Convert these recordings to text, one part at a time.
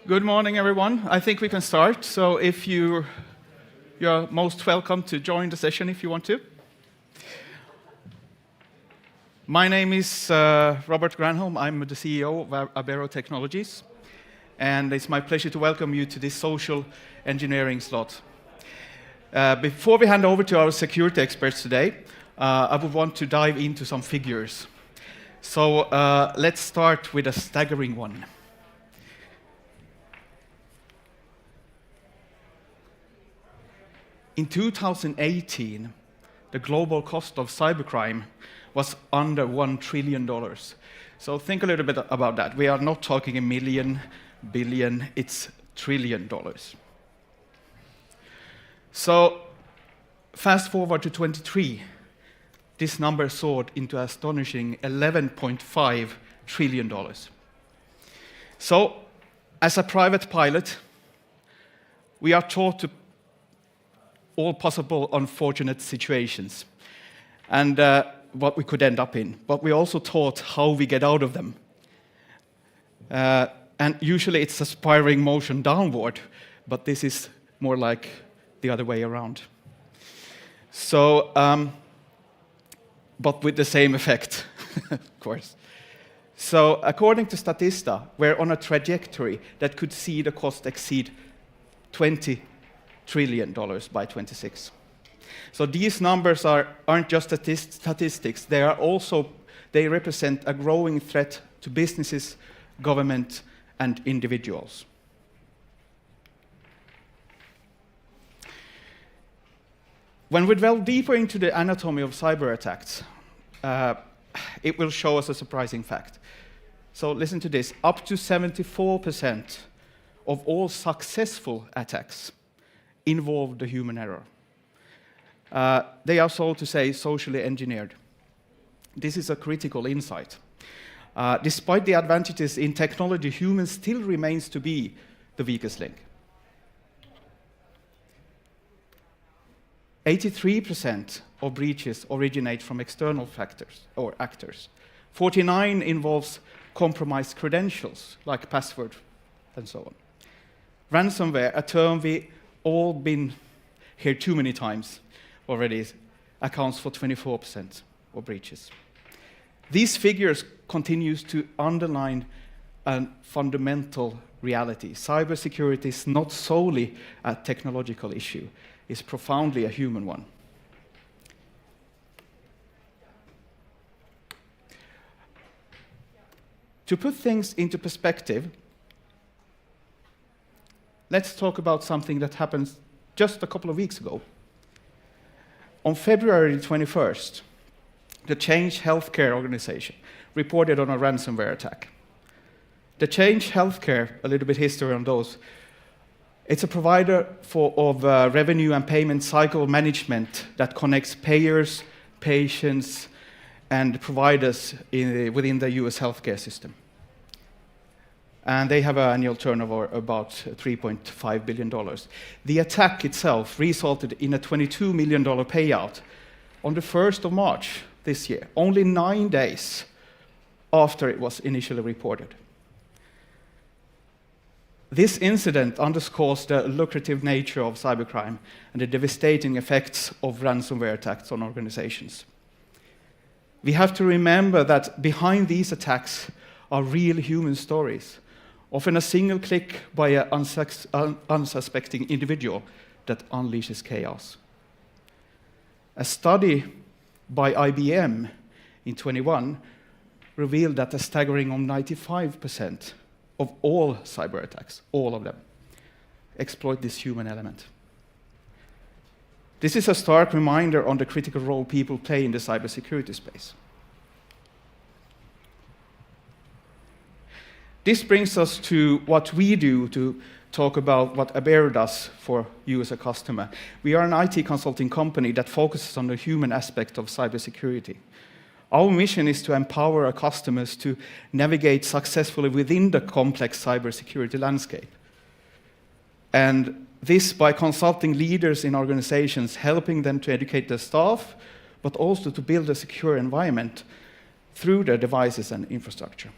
Good morning, everyone. I think we can start. So if you're most welcome to join the session if you want to. My name is Robert Granholm. I'm the CEO of Abero Technologies. And it's my pleasure to welcome you to this social engineering slot. Before we hand over to our security experts today, I would want to dive into some figures. So let's start with a staggering one. In 2018, the global cost of cybercrime was under $1 trillion. So think a little bit about that. We are not talking a million, billion, it's $1 trillion. So fast forward to 23, this number soared into astonishing $11.5 trillion. So as a private pilot, we are taught to all possible unfortunate situations and what we could end up in. But we also taught how we get out of them. And usually it's a spiraling motion downward, but this is more like the other way around. So, but with the same effect, of course. So according to Statista, we're on a trajectory that could see the cost exceed $20 trillion by 26. So these numbers aren't just statistics, they represent a growing threat to businesses, government, and individuals. When we delve deeper into the anatomy of cyber attacks, it will show us a surprising fact. So listen to this, up to 74% of all successful attacks involve the human error. They are, so to say, socially engineered. This is a critical insight. Despite the advantages in technology, humans still remains to be the weakest link. 83% of breaches originate from external factors or actors. 49% involves compromised credentials, like password and so on. Ransomware, a term we all been here too many times already, accounts for 24% of breaches. These figures continues to underline a fundamental reality. Cybersecurity is not solely a technological issue, it's profoundly a human one. To put things into perspective, let's talk about something that happened just a couple of weeks ago. On February 21st, the Change Healthcare organization reported on a ransomware attack. The Change Healthcare, a little bit history on those, it's a provider of revenue and payment cycle management that connects payers, patients, and providers within the US healthcare system. And they have an annual turnover about $3.5 billion. The attack itself resulted in a $22 million payout on the 1st of March this year, only 9 days after it was initially reported. This incident underscores the lucrative nature of cybercrime and the devastating effects of ransomware attacks on organizations. We have to remember that behind these attacks are real human stories, often a single click by an unsuspecting individual that unleashes chaos. A study by IBM in 21 revealed that a staggering 95% of all cyber attacks, all of them, exploit this human element. This is a stark reminder on the critical role people play in the cybersecurity space. This brings us to what we do to talk about what Abero does for you as a customer. We are an IT consulting company that focuses on the human aspect of cybersecurity. Our mission is to empower our customers to navigate successfully within the complex cybersecurity landscape. And this by consulting leaders in organizations, helping them to educate their staff, but also to build a secure environment through their devices and infrastructure.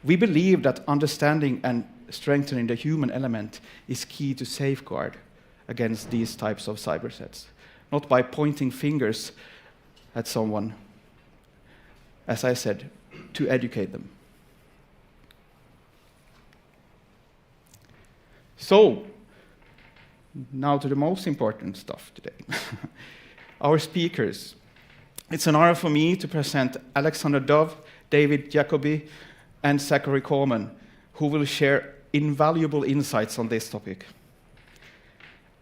We believe that understanding and strengthening the human element is key to safeguard against these types of cyber threats, not by pointing fingers at someone, as I said, to educate them. So, now to the most important stuff today. Our speakers. It's an honor for me to present Alexander Dove, David Jacoby, and Zachary Korman, who will share invaluable insights on this topic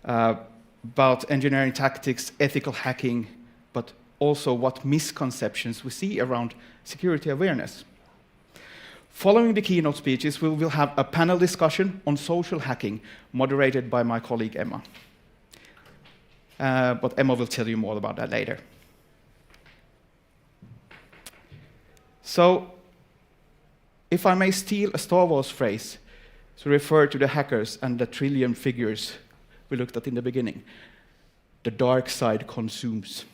about engineering tactics, ethical hacking, but also what misconceptions we see around security awareness. Following the keynote speeches, we will have a panel discussion on social hacking, moderated by my colleague Emma. But Emma will tell you more about that later. So, if I may steal a Star Wars phrase to refer to the hackers and the trillion figures we looked at in the beginning, the dark side consumes.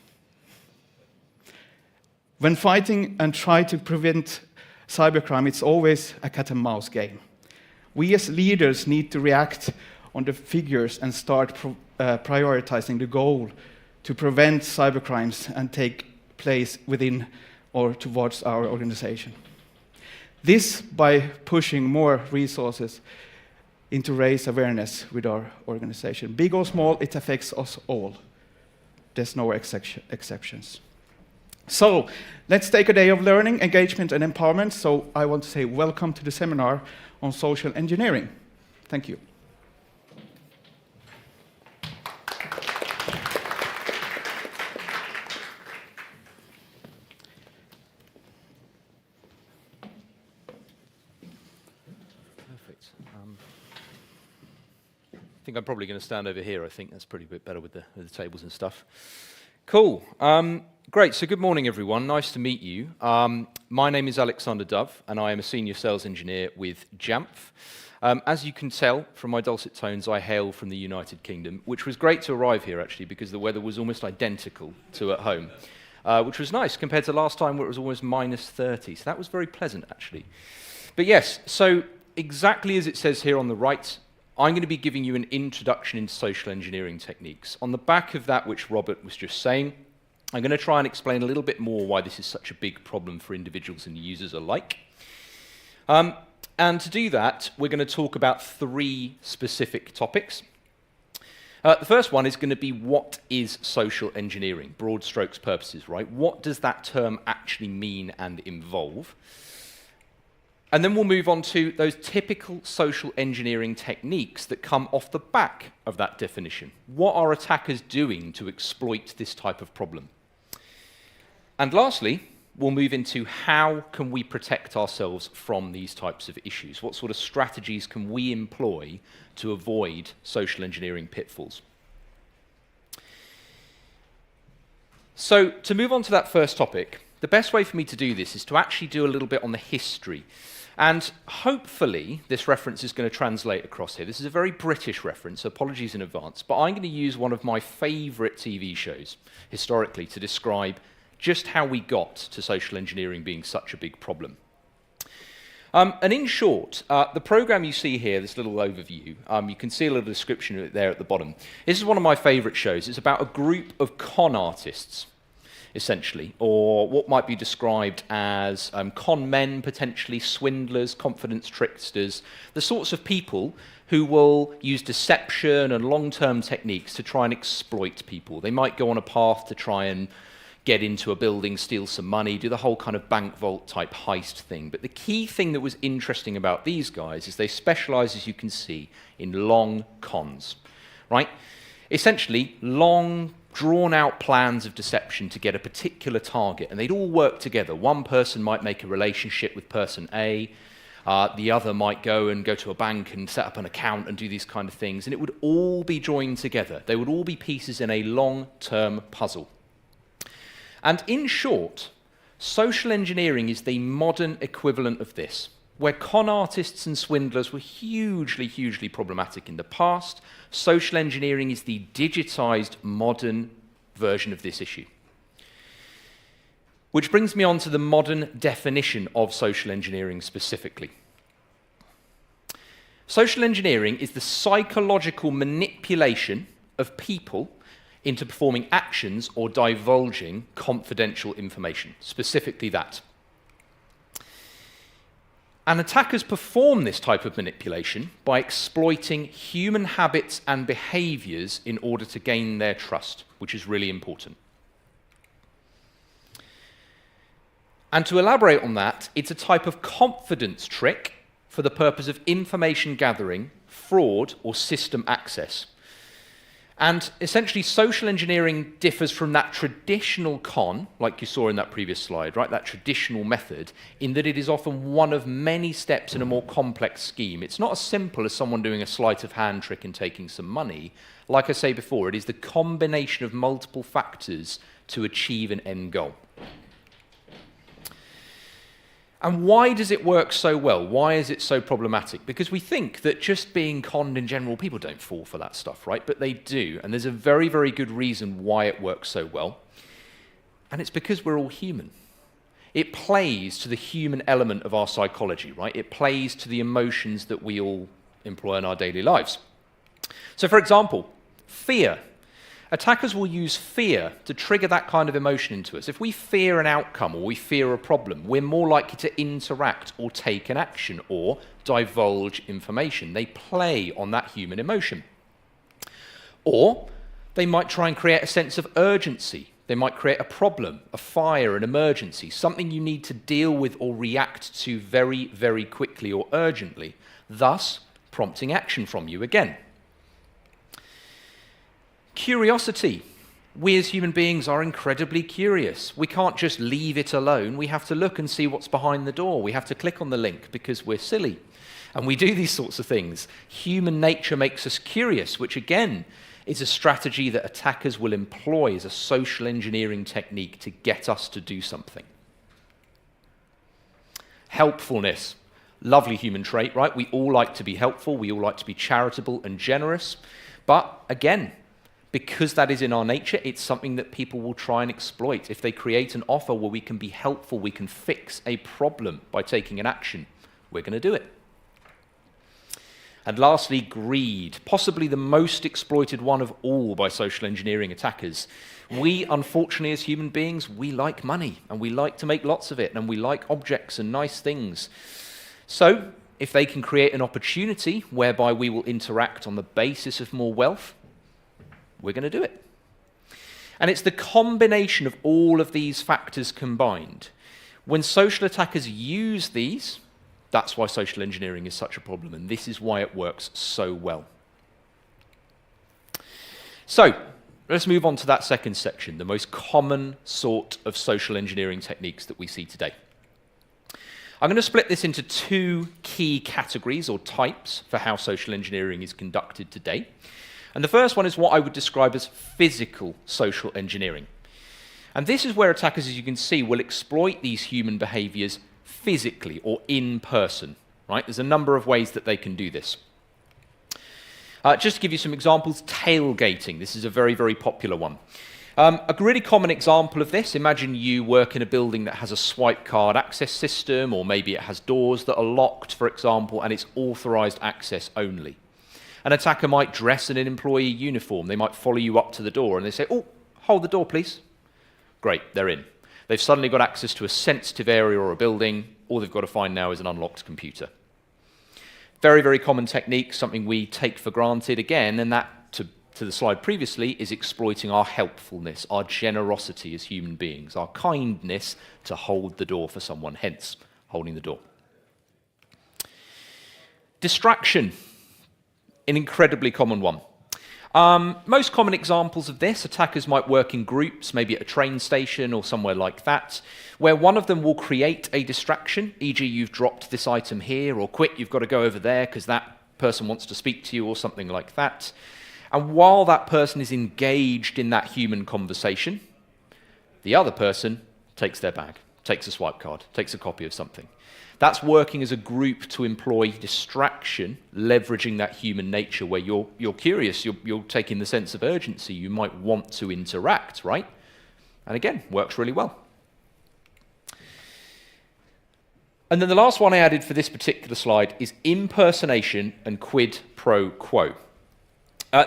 When fighting and try to prevent cybercrime, it's always a cat and mouse game. We as leaders need to react on the figures and start prioritizing the goal to prevent cybercrimes and take place within or towards our organization. This by pushing more resources into raise awareness with our organization. Big or small, it affects us all. There's no exceptions. So, let's take a day of learning, engagement, and empowerment. So, I want to say welcome to the seminar on social engineering. Thank you. Perfect. I think I'm probably going to stand over here. I think that's pretty bit better with the tables and stuff. Cool. Great. So good morning, everyone. Nice to meet you. My name is Alexander Dove, and I am a senior sales engineer with Jamf. As you can tell from my dulcet tones, I hail from the United Kingdom, which was great to arrive here, actually, because the weather was almost identical to at home, which was nice compared to last time where it was almost -30. So that was very pleasant, actually. But yes, so exactly as it says here on the right, I'm going to be giving you an introduction into social engineering techniques. On the back of that, which Robert was just saying, I'm going to try and explain a little bit more why this is such a big problem for individuals and users alike. And to do that, we're going to talk about 3 specific topics. The first one is going to be, what is social engineering? Broad strokes purposes, right? What does that term actually mean and involve? And then we'll move on to those typical social engineering techniques that come off the back of that definition. What are attackers doing to exploit this type of problem? And lastly, we'll move into how can we protect ourselves from these types of issues? What sort of strategies can we employ to avoid social engineering pitfalls? So to move on to that first topic, the best way for me to do this is to actually do a little bit on the history. And hopefully this reference is going to translate across here. This is a very British reference, so apologies in advance, but I'm going to use one of my favorite TV shows historically to describe just how we got to social engineering being such a big problem. And in short, the program you see here, this little overview, you can see a little description of it there at the bottom. This is one of my favorite shows. It's about a group of con artists, essentially, or what might be described as con men, potentially swindlers, confidence tricksters, the sorts of people who will use deception and long-term techniques to try and exploit people. They might go on a path to try and get into a building, steal some money, do the whole kind of bank vault type heist thing. But the key thing that was interesting about these guys is they specialize, as you can see, in long cons, right? Essentially, long, drawn-out plans of deception to get a particular target, and they'd all work together. One person might make a relationship with person A, the other might go to a bank and set up an account and do these kind of things, and it would all be joined together. They would all be pieces in a long-term puzzle. And in short, social engineering is the modern equivalent of this. Where con artists and swindlers were hugely, hugely problematic in the past, social engineering is the digitized modern version of this issue. Which brings me on to the modern definition of social engineering specifically. Social engineering is the psychological manipulation of people into performing actions or divulging confidential information, specifically that. And attackers perform this type of manipulation by exploiting human habits and behaviors in order to gain their trust, which is really important. And to elaborate on that, it's a type of confidence trick for the purpose of information gathering, fraud, or system access. And essentially, social engineering differs from that traditional con, like you saw in that previous slide, right? That traditional method, in that it is often one of many steps in a more complex scheme. It's not as simple as someone doing a sleight of hand trick and taking some money. Like I say before, it is the combination of multiple factors to achieve an end goal. And why does it work so well? Why is it so problematic? Because we think that just being conned in general, people don't fall for that stuff, right? But they do, and there's a very, very good reason why it works so well. And it's because we're all human. It plays to the human element of our psychology, right? It plays to the emotions that we all employ in our daily lives. So for example, fear. Attackers will use fear to trigger that kind of emotion into us. If we fear an outcome or we fear a problem, we're more likely to interact or take an action or divulge information. They play on that human emotion. Or they might try and create a sense of urgency. They might create a problem, a fire, an emergency, something you need to deal with or react to very, very quickly or urgently, thus prompting action from you again. Curiosity. We as human beings are incredibly curious. We can't just leave it alone. We have to look and see what's behind the door. We have to click on the link because we're silly. And we do these sorts of things. Human nature makes us curious, which again is a strategy that attackers will employ as a social engineering technique to get us to do something. Helpfulness. Lovely human trait, right? We all like to be helpful. We all like to be charitable and generous. But again, because that is in our nature, it's something that people will try and exploit. If they create an offer where we can be helpful, we can fix a problem by taking an action, we're going to do it. And lastly, greed, possibly the most exploited one of all by social engineering attackers. We, unfortunately, as human beings, we like money, and we like to make lots of it, and we like objects and nice things. So, if they can create an opportunity whereby we will interact on the basis of more wealth, we're going to do it. And it's the combination of all of these factors combined. When social attackers use these, that's why social engineering is such a problem, and this is why it works so well. So, let's move on to that second section, the most common sort of social engineering techniques that we see today. I'm going to split this into two key categories or types for how social engineering is conducted today. And the first one is what I would describe as physical social engineering. And this is where attackers, as you can see, will exploit these human behaviors physically or in person, right? There's a number of ways that they can do this. Just to give you some examples, tailgating. This is a very, very popular one. A really common example of this, imagine you work in a building that has a swipe card access system, or maybe it has doors that are locked, for example, and it's authorized access only. An attacker might dress in an employee uniform. They might follow you up to the door and they say, "Oh, hold the door, please." Great, they're in. They've suddenly got access to a sensitive area or a building. All they've got to find now is an unlocked computer. Very, very common technique, something we take for granted again, and that, to the slide previously, is exploiting our helpfulness, our generosity as human beings, our kindness to hold the door for someone, hence holding the door. Distraction. An incredibly common one. Most common examples of this, attackers might work in groups, maybe at a train station or somewhere like that, where one of them will create a distraction, e.g. you've dropped this item here, or quick, you've got to go over there because that person wants to speak to you, or something like that. And while that person is engaged in that human conversation, the other person takes their bag, takes a swipe card, takes a copy of something. That's working as a group to employ distraction, leveraging that human nature where you're curious, you're taking the sense of urgency, you might want to interact, right? And again, works really well. And then the last one I added for this particular slide is impersonation and quid pro quo.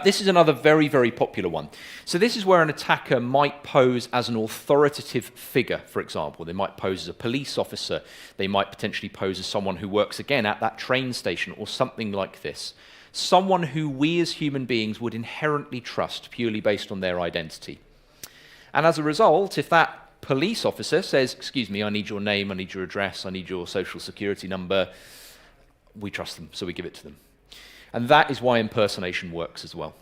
This is another very, very popular one. So this is where an attacker might pose as an authoritative figure, for example. They might pose as a police officer. They might potentially pose as someone who works, again, at that train station or something like this. Someone who we as human beings would inherently trust purely based on their identity. And as a result, if that police officer says, excuse me, I need your name, I need your address, I need your social security number, we trust them, so we give it to them. And that is why impersonation works as well.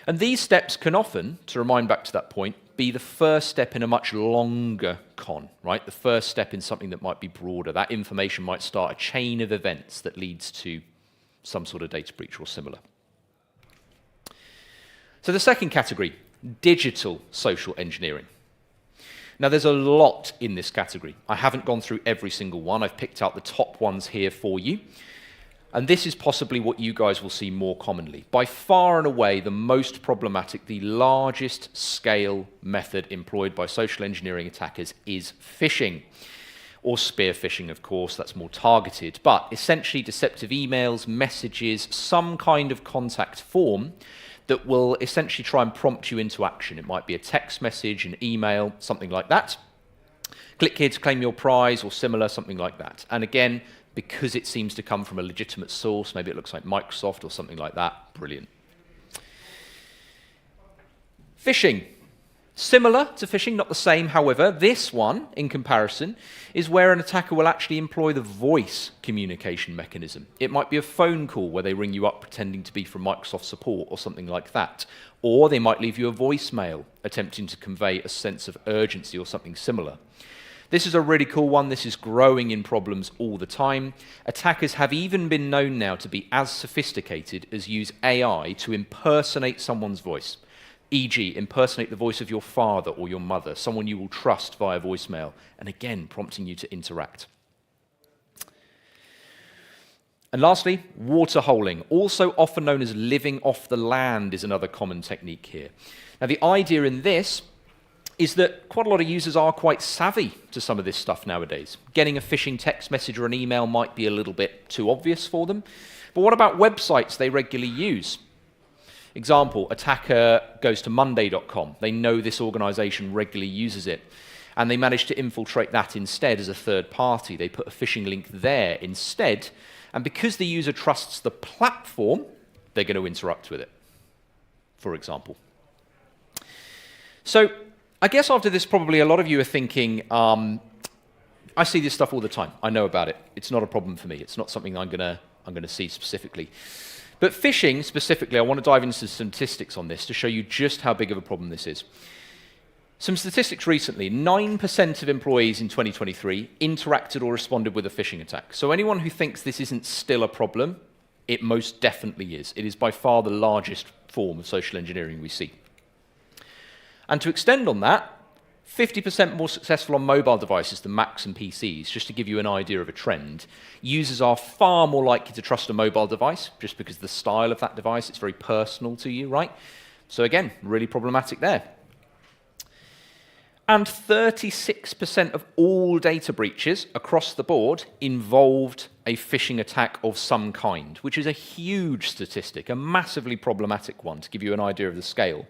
And these steps can often, to remind back to that point, be the first step in a much longer con, right? The first step in something that might be broader. That information might start a chain of events that leads to some sort of data breach or similar. So the second category, digital social engineering. Now, there's a lot in this category. I haven't gone through every single one. I've picked out the top ones here for you. And this is possibly what you guys will see more commonly. By far and away, the most problematic, the largest scale method employed by social engineering attackers is phishing. Or spear phishing, of course, that's more targeted. But essentially deceptive emails, messages, some kind of contact form that will essentially try and prompt you into action. It might be a text message, an email, something like that. Click here to claim your prize or similar, something like that. And again, because it seems to come from a legitimate source, maybe it looks like Microsoft or something like that, brilliant. Phishing. Similar to phishing, not the same, however. This one, in comparison, is where an attacker will actually employ the voice communication mechanism. It might be a phone call where they ring you up pretending to be from Microsoft support or something like that. Or they might leave you a voicemail attempting to convey a sense of urgency or something similar. This is a really cool one. This is growing in problems all the time. Attackers have even been known now to be as sophisticated as use AI to impersonate someone's voice. E.g., impersonate the voice of your father or your mother, someone you will trust via voicemail, and again, prompting you to interact. And lastly, water holing, also often known as living off the land, is another common technique here. Now, the idea in this is that quite a lot of users are quite savvy to some of this stuff nowadays. Getting a phishing text message or an email might be a little bit too obvious for them. But what about websites they regularly use? Example, attacker goes to monday.com. They know this organization regularly uses it. And they manage to infiltrate that instead as a third party. They put a phishing link there instead. And because the user trusts the platform, they're going to interrupt with it, for example. So I guess after this, probably a lot of you are thinking, I see this stuff all the time. I know about it. It's not a problem for me. It's not something I'm going to see specifically. But phishing specifically, I want to dive into some statistics on this to show you just how big of a problem this is. Some statistics recently, 9% of employees in 2023 interacted or responded with a phishing attack. So anyone who thinks this isn't still a problem, it most definitely is. It is by far the largest form of social engineering we see. And to extend on that, 50% more successful on mobile devices than Macs and PCs, just to give you an idea of a trend. Users are far more likely to trust a mobile device, just because of the style of that device, it's very personal to you, right? So again, really problematic there. And 36% of all data breaches across the board involved a phishing attack of some kind, which is a huge statistic, a massively problematic one, to give you an idea of the scale.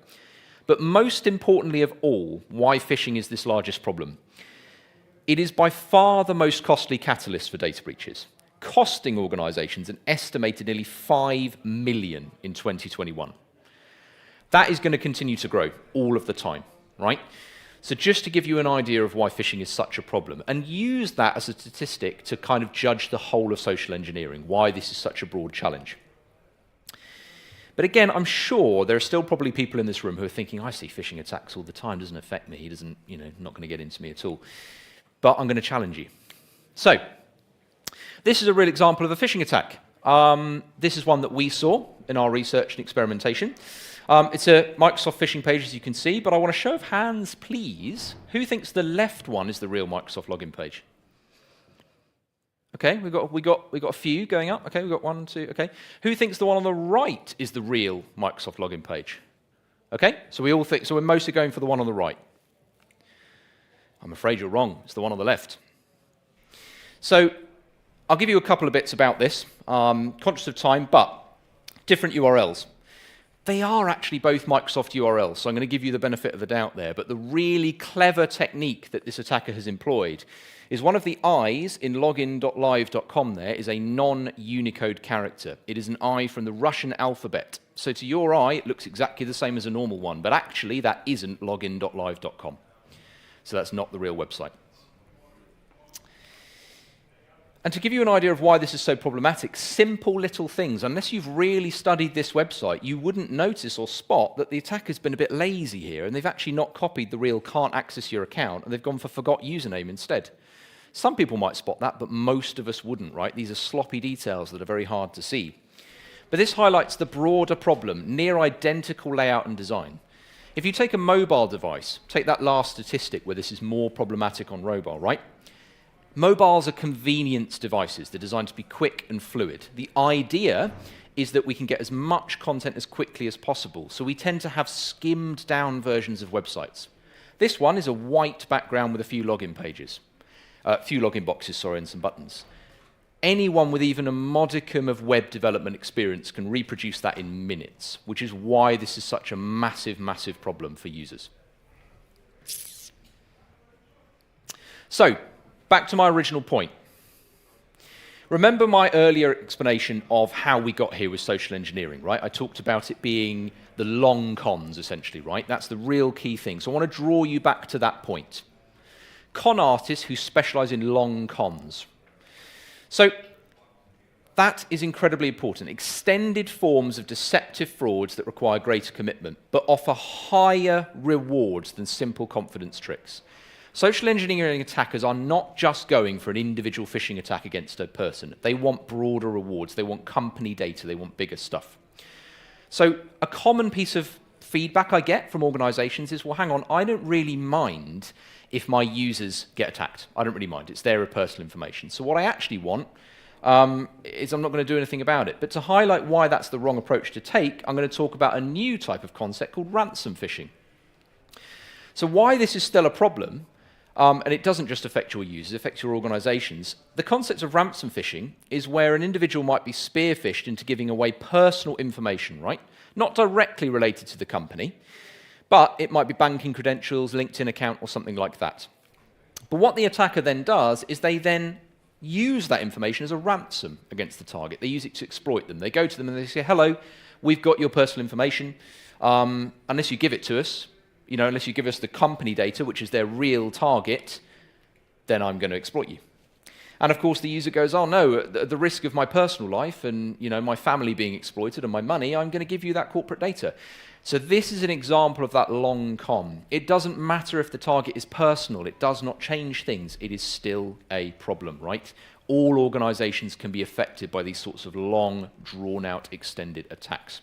But most importantly of all, why phishing is this largest problem. It is by far the most costly catalyst for data breaches, costing organizations an estimated nearly 5 million in 2021. That is going to continue to grow all of the time, right? So just to give you an idea of why phishing is such a problem, and use that as a statistic to kind of judge the whole of social engineering, why this is such a broad challenge. But again, I'm sure there are still probably people in this room who are thinking, I see phishing attacks all the time, doesn't affect me, he doesn't, not going to get into me at all. But I'm going to challenge you. So, this is a real example of a phishing attack. This is one that we saw in our research and experimentation. It's a Microsoft phishing page, as you can see, but I want a show of hands, please. Who thinks the left one is the real Microsoft login page? Okay, we got a few going up. Okay, we got 1, 2. Okay, who thinks the one on the right is the real Microsoft login page? Okay, so we all think. So we're mostly going for the one on the right. I'm afraid you're wrong. It's the one on the left. So I'll give you a couple of bits about this, conscious of time, but different URLs. They are actually both Microsoft URLs, so I'm going to give you the benefit of the doubt there. But the really clever technique that this attacker has employed is one of the I's in login.live.com there is a non-Unicode character. It is an I from the Russian alphabet. So to your eye, it looks exactly the same as a normal one, but actually that isn't login.live.com. So that's not the real website. And to give you an idea of why this is so problematic, simple little things, unless you've really studied this website, you wouldn't notice or spot that the attacker's been a bit lazy here, and they've actually not copied the real can't access your account, and they've gone for forgot username instead. Some people might spot that, but most of us wouldn't, right? These are sloppy details that are very hard to see. But this highlights the broader problem, near identical layout and design. If you take a mobile device, take that last statistic where this is more problematic on mobile, right? Mobiles are convenience devices. They're designed to be quick and fluid. The idea is that we can get as much content as quickly as possible, so we tend to have skimmed down versions of websites. This one is a white background with a few login pages, few login boxes, sorry, and some buttons. Anyone with even a modicum of web development experience can reproduce that in minutes, which is why this is such a massive, massive problem for users. So, back to my original point. Remember my earlier explanation of how we got here with social engineering, right? I talked about it being the long cons, essentially, right? That's the real key thing. So I want to draw you back to that point. Con artists who specialize in long cons. So that is incredibly important. Extended forms of deceptive frauds that require greater commitment, but offer higher rewards than simple confidence tricks. Social engineering attackers are not just going for an individual phishing attack against a person. They want broader rewards. They want company data. They want bigger stuff. So a common piece of feedback I get from organizations is, well, hang on, I don't really mind if my users get attacked. I don't really mind. It's their personal information. So what I actually want is I'm not going to do anything about it. But to highlight why that's the wrong approach to take, I'm going to talk about a new type of concept called ransom phishing. So why this is still a problem, and it doesn't just affect your users, it affects your organizations. The concept of ransom phishing is where an individual might be spearphished into giving away personal information, right? Not directly related to the company, but it might be banking credentials, LinkedIn account, or something like that. But what the attacker then does is they then use that information as a ransom against the target. They use it to exploit them. They go to them and they say, hello, we've got your personal information. Unless you give it to us, unless you give us the company data, which is their real target, then I'm going to exploit you. And of course, the user goes, oh no, at the risk of my personal life and my family being exploited and my money, I'm going to give you that corporate data. So this is an example of that long con. It doesn't matter if the target is personal. It does not change things. It is still a problem, right? All organizations can be affected by these sorts of long, drawn-out, extended attacks.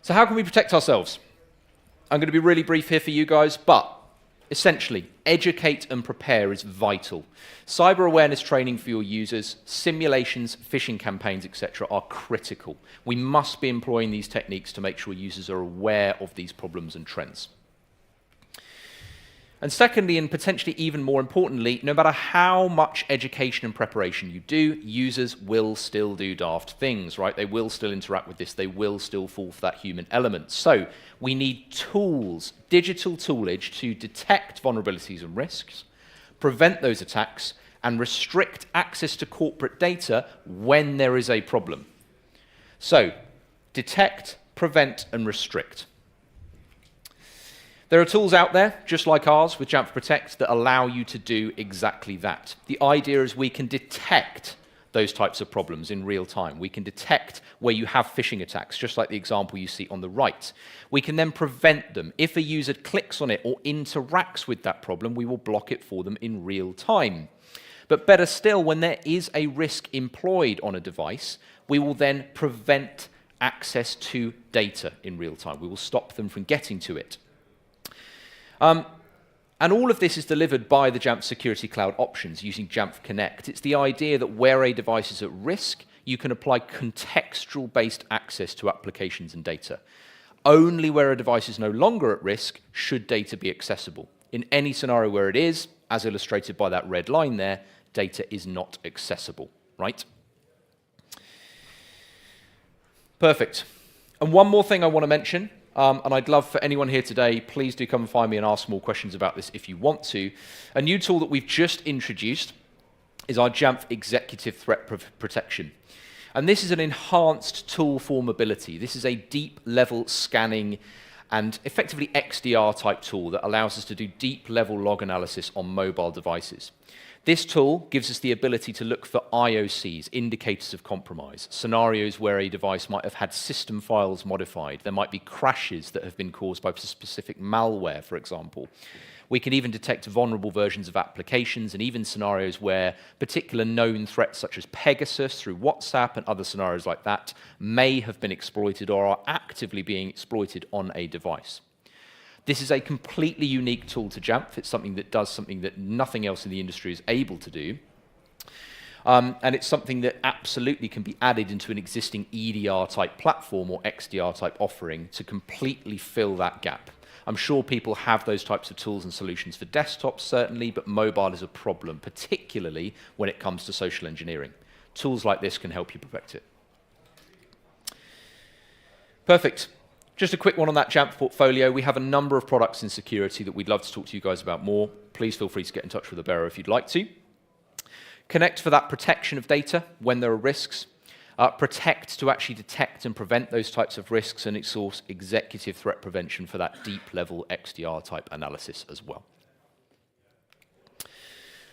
So how can we protect ourselves? I'm going to be really brief here for you guys, but essentially, educate and prepare is vital. Cyber awareness training for your users, simulations, phishing campaigns, etc. are critical. We must be employing these techniques to make sure users are aware of these problems and trends. And secondly, and potentially even more importantly, no matter how much education and preparation you do, users will still do daft things, right? They will still interact with this. They will still fall for that human element. So we need tools, digital toolage to detect vulnerabilities and risks, prevent those attacks, and restrict access to corporate data when there is a problem. So detect, prevent, and restrict. There are tools out there, just like ours, with Jamf Protect, that allow you to do exactly that. The idea is we can detect those types of problems in real time. We can detect where you have phishing attacks, just like the example you see on the right. We can then prevent them. If a user clicks on it or interacts with that problem, we will block it for them in real time. But better still, when there is a risk employed on a device, we will then prevent access to data in real time. We will stop them from getting to it. And all of this is delivered by the Jamf Security Cloud options using Jamf Connect. It's the idea that where a device is at risk, you can apply contextual-based access to applications and data. Only where a device is no longer at risk should data be accessible. In any scenario where it is, as illustrated by that red line there, data is not accessible, right? Perfect. And one more thing I want to mention, and I'd love for anyone here today, please do come and find me and ask more questions about this if you want to. A new tool that we've just introduced is our Jamf Executive Threat Protection. And this is an enhanced tool for mobility. This is a deep level scanning and effectively XDR type tool that allows us to do deep level log analysis on mobile devices. This tool gives us the ability to look for IOCs, indicators of compromise, scenarios where a device might have had system files modified. There might be crashes that have been caused by specific malware, for example. We can even detect vulnerable versions of applications and even scenarios where particular known threats such as Pegasus through WhatsApp and other scenarios like that may have been exploited or are actively being exploited on a device. This is a completely unique tool to Jamf. It's something that does something that nothing else in the industry is able to do. And it's something that absolutely can be added into an existing EDR type platform or XDR type offering to completely fill that gap. I'm sure people have those types of tools and solutions for desktops, certainly, but mobile is a problem, particularly when it comes to social engineering. Tools like this can help you protect it. Perfect. Just a quick one on that Jamf portfolio. We have a number of products in security that we'd love to talk to you guys about more. Please feel free to get in touch with Abero if you'd like to. Connect for that protection of data when there are risks. Protect to actually detect and prevent those types of risks, and source executive threat prevention for that deep level XDR type analysis as well.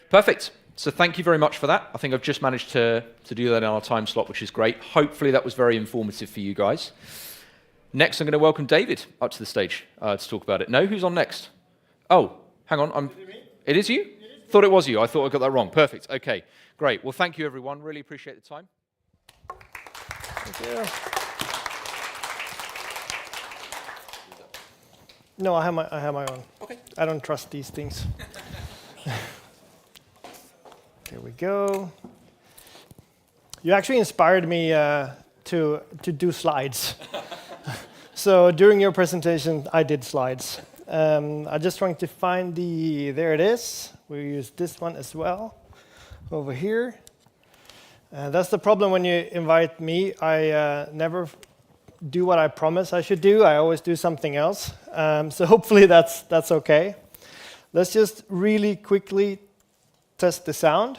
Perfect. So thank you very much for that. I think I've just managed to do that in our time slot, which is great. Hopefully that was very informative for you guys. Next, I'm going to welcome David up to the stage to talk about it. No, who's on next? Oh, hang on. It is you? Thought it was you. I thought I got that wrong. Perfect. Okay, great. Well, thank you, everyone. Really appreciate the time. Thank you. No, I have my own. Okay. I don't trust these things. There we go. You actually inspired me to do slides. So during your presentation, I did slides. I just trying to find there it is. We use this one as well, over here. That's the problem when you invite me. I never do what I promise I should do. I always do something else. So hopefully that's okay. Let's just really quickly test the sound.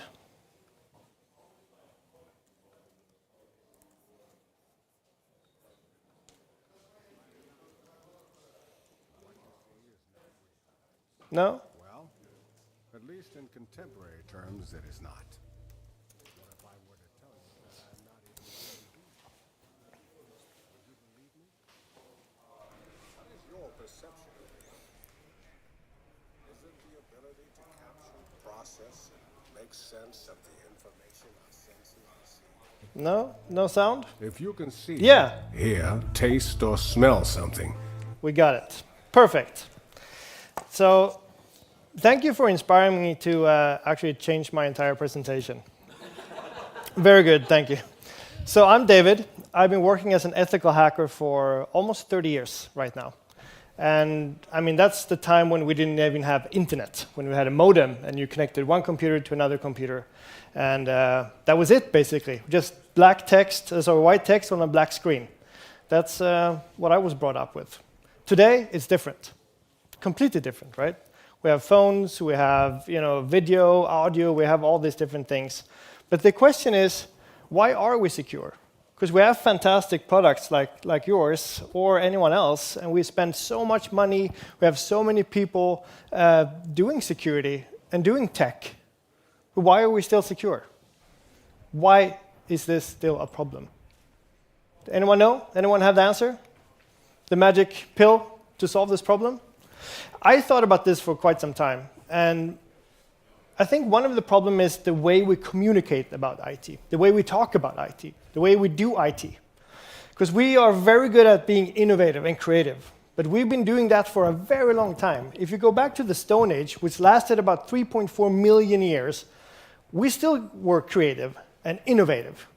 No? Well, at least in contemporary terms, it is not. What if I were to tell you that I'm not even would you believe me? What is your perception of reality? Is it the ability to capture, process, and make sense of the information our senses receive? No? No sound? If you can see, hear, taste, or smell something. We got it. Perfect. So thank you for inspiring me to actually change my entire presentation. Very good, thank you. So I'm David. I've been working as an ethical hacker for almost 30 years right now. And I mean, that's the time when we didn't even have internet, when we had a modem and you connected one computer to another computer. And that was it, basically. Just white text on a black screen. That's what I was brought up with. Today, it's different. Completely different, right? We have phones, we have video, audio, we have all these different things. But the question is, why are we secure? Because we have fantastic products like yours or anyone else, and we spend so much money, we have so many people doing security and doing tech. But why are we still secure? Why is this still a problem? Anyone know? Anyone have the answer? The magic pill to solve this problem? I thought about this for quite some time, and I think one of the problems is the way we communicate about IT, the way we talk about IT, the way we do IT. Because we are very good at being innovative and creative, but we've been doing that for a very long time. If you go back to the Stone Age, which lasted about 3.4 million years, we still were creative and innovative.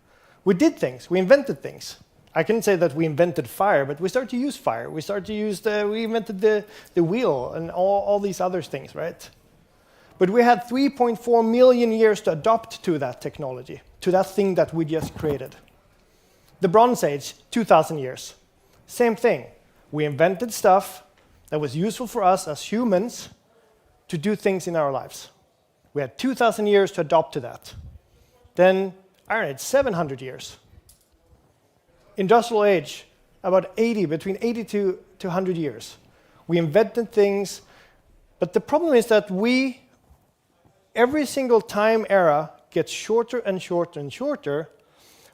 We did things, we invented things. I can say that we invented fire, but we started to use fire. We invented the wheel and all these other things, right? But we had 3.4 million years to adapt to that technology, to that thing that we just created. The Bronze Age, 2,000 years. Same thing. We invented stuff that was useful for us as humans to do things in our lives. We had 2,000 years to adapt to that. Then Iron Age, 700 years. Industrial Age, about between 80 to 100 years. We invented things, but the problem is that every single time era gets shorter and shorter and shorter,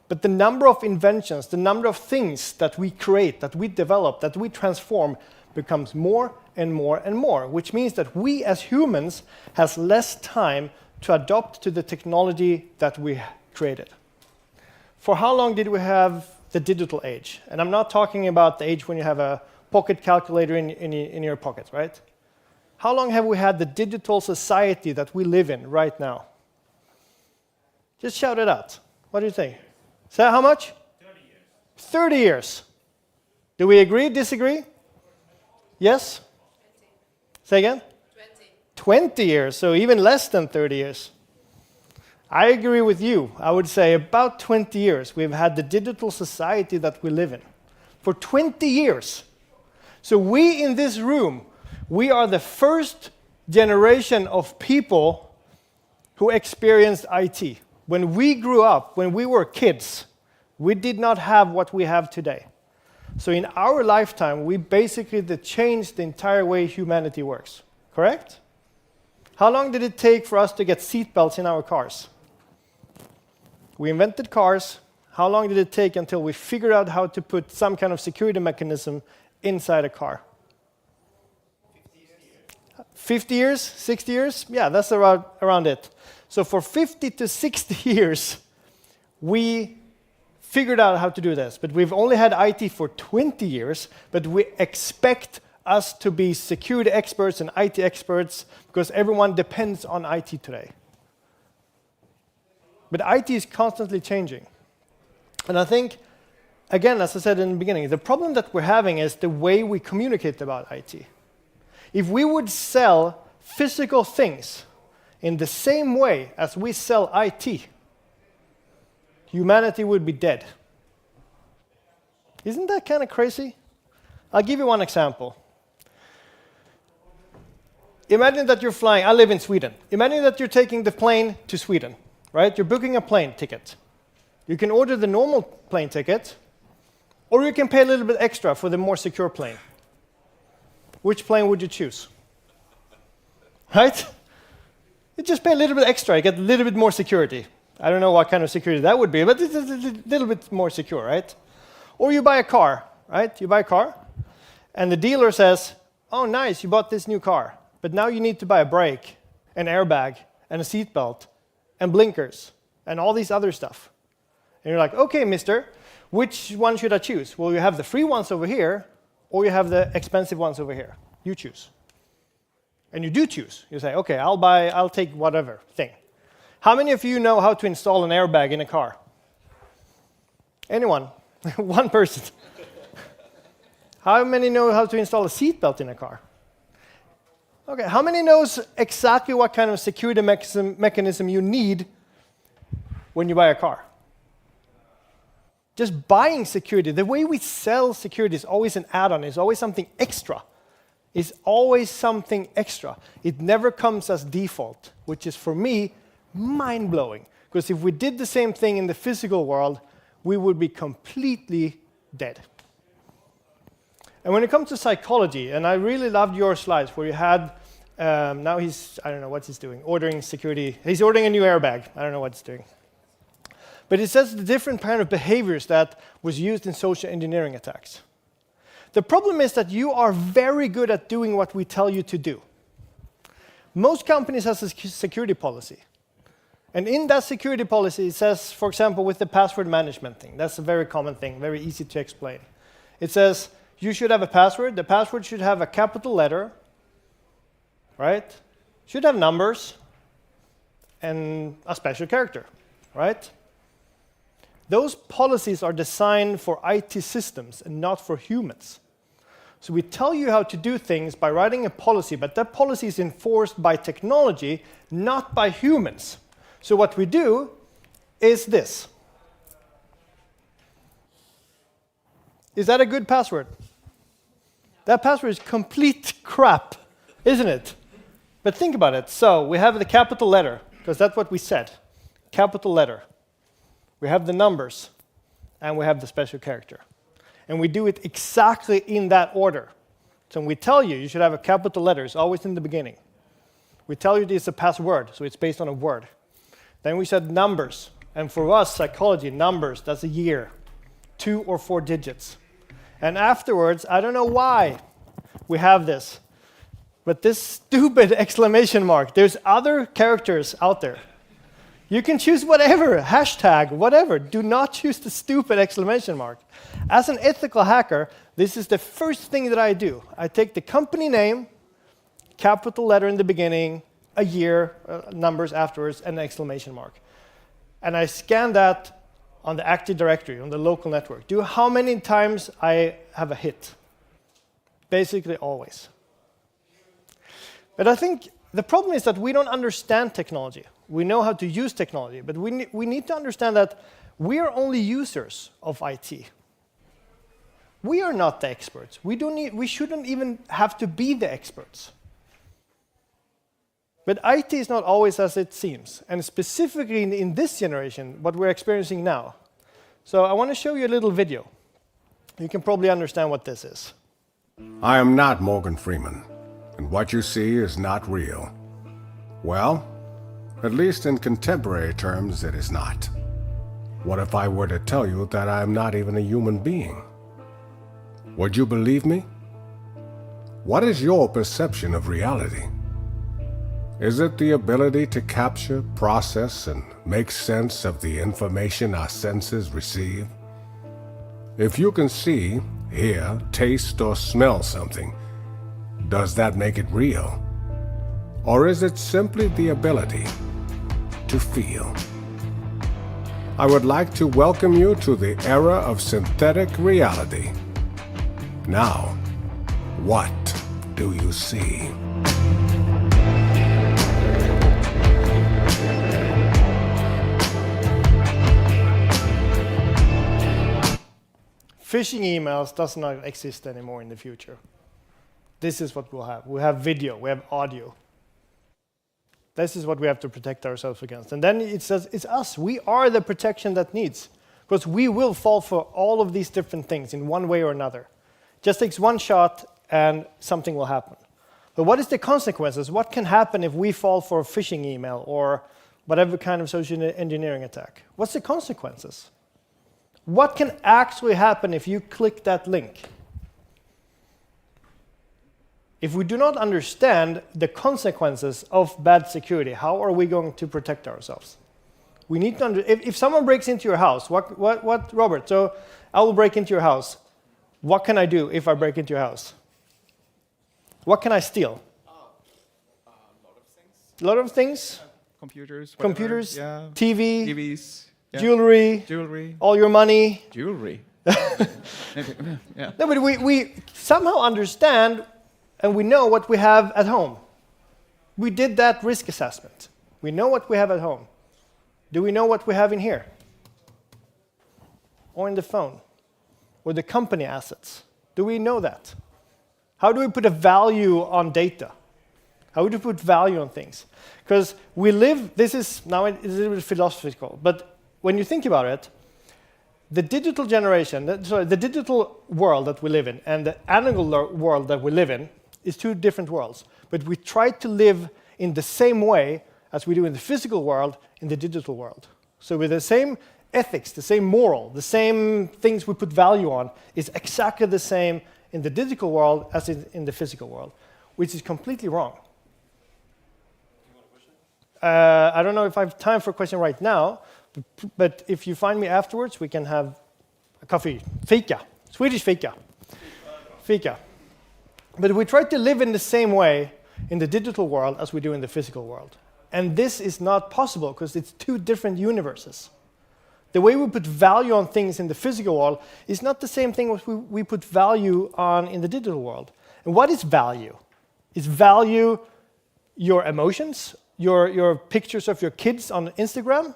but the number of inventions, the number of things that we create, that we develop, that we transform, becomes more and more and more, which means that we as humans has less time to adapt to the technology that we created. For how long did we have the digital age? And I'm not talking about the age when you have a pocket calculator in your pocket, right? How long have we had the digital society that we live in right now? Just shout it out. What do you think? Say how much? 30 years. 30 years. Do we agree, disagree? Yes? 20. Say again? 20 years, so even less than 30 years. I agree with you. I would say about 20 years we've had the digital society that we live in. For 20 years. So we in this room, we are the first generation of people who experienced IT. When we grew up, when we were kids, we did not have what we have today. So in our lifetime, we basically changed the entire way humanity works. Correct? How long did it take for us to get seatbelts in our cars? We invented cars. How long did it take until we figured out how to put some kind of security mechanism inside a car? 50 years? 60 years? Yeah, that's around it. So for 50 to 60 years, we figured out how to do this. But we've only had IT for 20 years, but we expect us to be security experts and IT experts because everyone depends on IT today. But IT is constantly changing. And I think, again, as I said in the beginning, the problem that we're having is the way we communicate about IT. If we would sell physical things in the same way as we sell IT, humanity would be dead. Isn't that kind of crazy? I'll give you one example. Imagine that you're flying. I live in Sweden. Imagine that you're taking the plane to Sweden, right? You're booking a plane ticket. You can order the normal plane ticket, or you can pay a little bit extra for the more secure plane. Which plane would you choose? Right? You just pay a little bit extra, you get a little bit more security. I don't know what kind of security that would be, but it's a little bit more secure, right? Or you buy a car, right? You buy a car, and the dealer says, oh, nice, you bought this new car, but now you need to buy a brake, an airbag, and a seatbelt, and blinkers, and all these other stuff. And you're like, okay, mister, which one should I choose? Well, you have the free ones over here, or you have the expensive ones over here. You choose. And you do choose. You say, okay, I'll take whatever thing. How many of you know how to install an airbag in a car? Anyone? One person. How many know how to install a seatbelt in a car? Okay, how many knows exactly what kind of security mechanism you need when you buy a car? Just buying security, the way we sell security is always an add-on, is always something extra. It's always something extra. It never comes as default, which is, for me, mind-blowing. Because if we did the same thing in the physical world, we would be completely dead. And when it comes to psychology, and I really loved your slides where you had, now he's, I don't know what he's doing, ordering security. He's ordering a new airbag. I don't know what he's doing. But it says the different kind of behaviors that was used in social engineering attacks. The problem is that you are very good at doing what we tell you to do. Most companies have a security policy. And in that security policy, it says, for example, with the password management thing, that's a very common thing, very easy to explain. It says, you should have a password. The password should have a capital letter, right? Should have numbers and a special character, right? Those policies are designed for IT systems and not for humans. So we tell you how to do things by writing a policy, but that policy is enforced by technology, not by humans. So what we do is this. Is that a good password? That password is complete crap, isn't it? But think about it. So we have the capital letter, because that's what we said. Capital letter. We have the numbers, and we have the special character. And we do it exactly in that order. So when we tell you, you should have a capital letter, it's always in the beginning. We tell you this is a password, so it's based on a word. Then we said numbers. And for us, psychology, numbers, that's a year. 2 or 4 digits. And afterwards, I don't know why we have this, but this stupid exclamation mark. There's other characters out there. You can choose whatever, hashtag, whatever. Do not choose the stupid exclamation mark. As an ethical hacker, this is the first thing that I do. I take the company name, capital letter in the beginning, a year, numbers afterwards, and an exclamation mark. And I scan that on the Active Directory, on the local network. Do how many times I have a hit? Basically always. But I think the problem is that we don't understand technology. We know how to use technology, but we need to understand that we are only users of IT. We are not the experts. We shouldn't even have to be the experts. But IT is not always as it seems, and specifically in this generation, what we're experiencing now. So I want to show you a little video. You can probably understand what this is. I am not Morgan Freeman, and what you see is not real. Well, at least in contemporary terms, it is not. What if I were to tell you that I am not even a human being? Would you believe me? What is your perception of reality? Is it the ability to capture, process, and make sense of the information our senses receive? If you can see, hear, taste, or smell something, does that make it real? Or is it simply the ability to feel? I would like to welcome you to the era of synthetic reality. Now, what do you see? Phishing emails does not exist anymore in the future. This is what we'll have. We have video, we have audio. This is what we have to protect ourselves against. And then it says, it's us. We are the protection that needs. Because we will fall for all of these different things in one way or another. Just takes one shot and something will happen. But what is the consequences? What can happen if we fall for a phishing email or whatever kind of social engineering attack? What's the consequences? What can actually happen if you click that link? If we do not understand the consequences of bad security, how are we going to protect ourselves? We need to if someone breaks into your house, what, Robert? So I will break into your house. What can I do if I break into your house? What can I steal? A lot of things. Computers. Whatever. Computers. Yeah. TV. TVs. Yeah. Jewelry. All your money. Jewelry. Yeah. No, but we somehow understand and we know what we have at home. We did that risk assessment. We know what we have at home. Do we know what we have in here? Or in the phone? Or the company assets? Do we know that? How do we put a value on data? How do we put value on things? Because we live, this is now it's a little bit philosophical, but when you think about it, the digital generation, the digital world that we live in and the analog world that we live in is two different worlds. But we try to live in the same way as we do in the physical world in the digital world. So with the same ethics, the same moral, the same things we put value on is exactly the same in the digital world as in the physical world, which is completely wrong. I don't know if I have time for a question right now, but if you find me afterwards, we can have a coffee. Fika. Swedish fika. Fika. But we try to live in the same way in the digital world as we do in the physical world. And this is not possible because it's two different universes. The way we put value on things in the physical world is not the same thing as we put value on in the digital world. And what is value? Is value your emotions, your pictures of your kids on Instagram?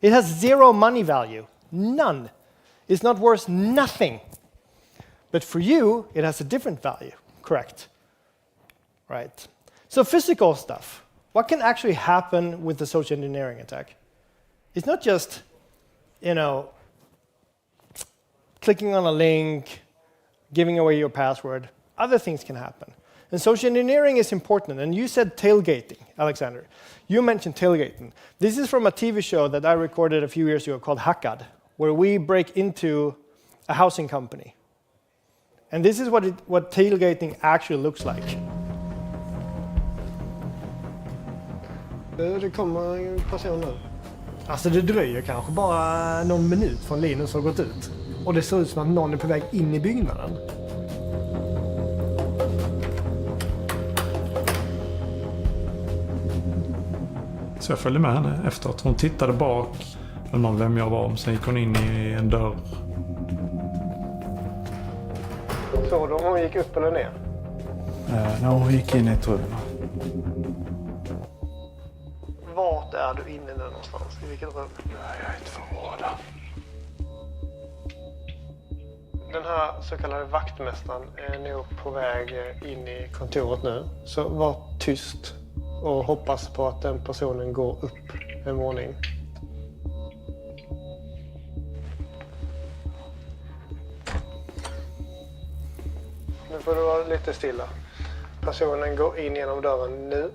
It has zero money value, none. It's not worth nothing. But for you, it has a different value, correct? Right. So physical stuff. What can actually happen with the social engineering attack? It's not just, clicking on a link, giving away your password. Other things can happen. And social engineering is important. And you said tailgating, Alexander. You mentioned tailgating. This is from a TV show that I recorded a few years ago called Hackad, where we break into a housing company. And this is what tailgating actually looks like. Det kommer en person nu. Alltså det dröjer kanske bara någon minut från Linus har gått ut. Och det ser ut som att någon är på väg in i byggnaden. Så jag följde med henne efteråt. Hon tittade bak, undrade vem jag var. Sen gick hon in i en dörr. Så då hon gick upp eller ner? När hon gick in i ett rum. Vart är du inne nu någonstans? I vilket rum? Jag är inte förråda. Den här så kallade vaktmästaren är nog på väg in i kontoret nu. Så var tyst och hoppas på att den personen går upp en våning. Nu får du vara lite stilla. Personen går in genom dörren nu.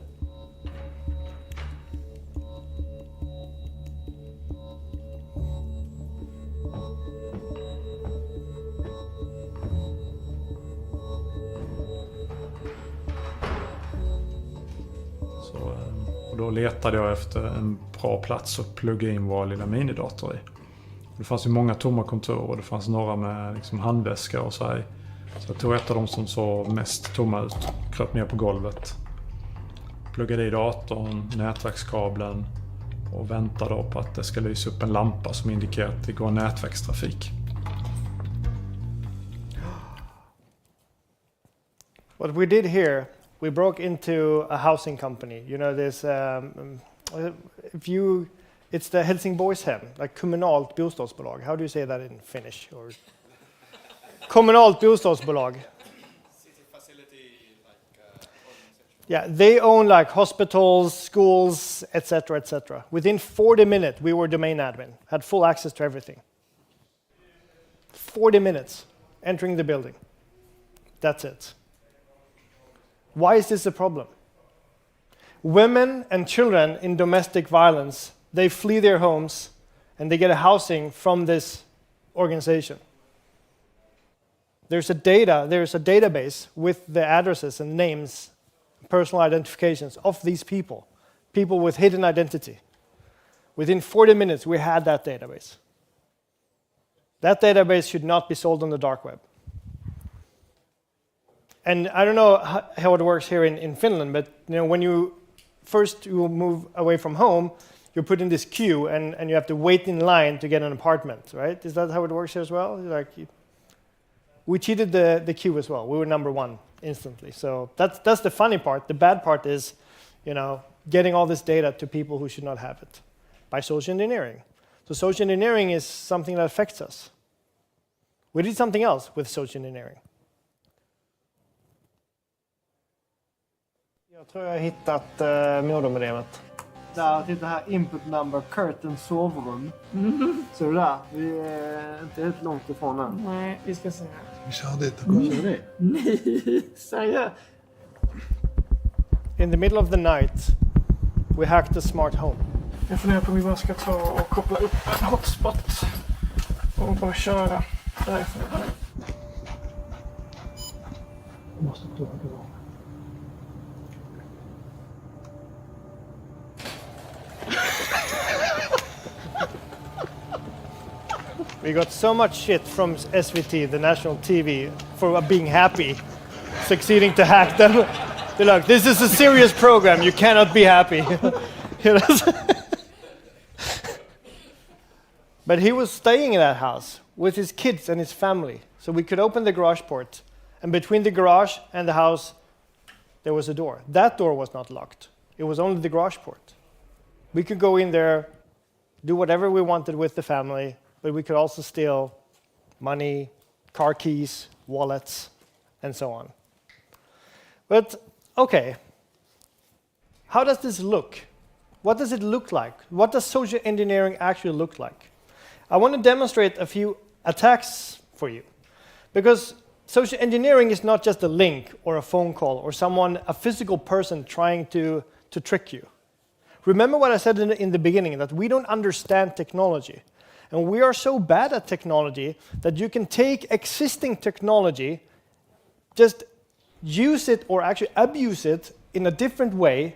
Och då letade jag efter en bra plats att plugga in vår lilla minidator i. Det fanns ju många tomma kontor och det fanns några med handväskor och så här. Så jag tog ett av dem som såg mest tomma ut, kröp ner på golvet. Pluggade i datorn, nätverkskabeln och väntade på att det ska lysa upp en lampa som indikerar att det går nätverkstrafik. What we did here, we broke into a housing company. You know this, it's the Helsingborgshem, like kommunalt bostadsbolag. How do you say that in Finnish? Or kommunalt bostadsbolag. City facility, Yeah, they own like hospitals, schools, etc., etc. Within 40 minutes, we were domain admin, had full access to everything. 40 minutes entering the building. That's it. Why is this a problem? Women and children in domestic violence, they flee their homes and they get a housing from this organization. There's a database with the addresses and names, personal identifications of these people with hidden identity. Within 40 minutes, we had that database. That database should not be sold on the dark web. And I don't know how it works here in Finland, but when you move away from home, you're put in this queue and you have to wait in line to get an apartment, right? Is that how it works here as well? We cheated the queue as well. We were number one instantly. So that's the funny part. The bad part is, getting all this data to people who should not have it by social engineering. So social engineering is something that affects us. We did something else with social engineering. Jag tror jag har hittat modemodemet. Där, titta här, input number, curtain, sovrum. Så det där, vi är inte helt långt ifrån den. Nej, vi ska se. Vi kör dit. Kör det. Nej, seriöst. In the middle of the night, we hacked a smart home. Jag funderar på om vi bara ska ta och koppla upp en hotspot och bara köra därifrån. Jag måste prova det. We got so much shit from SVT, the national TV, for being happy, succeeding to hack them. They're like, this is a serious program, you cannot be happy. But But he was staying in that house with his kids and his family. So we could open the garage port. And between the garage and the house, there was a door. That door was not locked. It was only the garage port. We could go in there, do whatever we wanted with the family, but we could also steal money, car keys, wallets, and so on. But, okay, how does this look? What does it look like? What does social engineering actually look like? I want to demonstrate a few attacks for you. Because social engineering is not just a link or a phone call or a physical person trying to trick you. Remember what I said in the beginning, that we don't understand technology. And we are so bad at technology that you can take existing technology, just use it or actually abuse it in a different way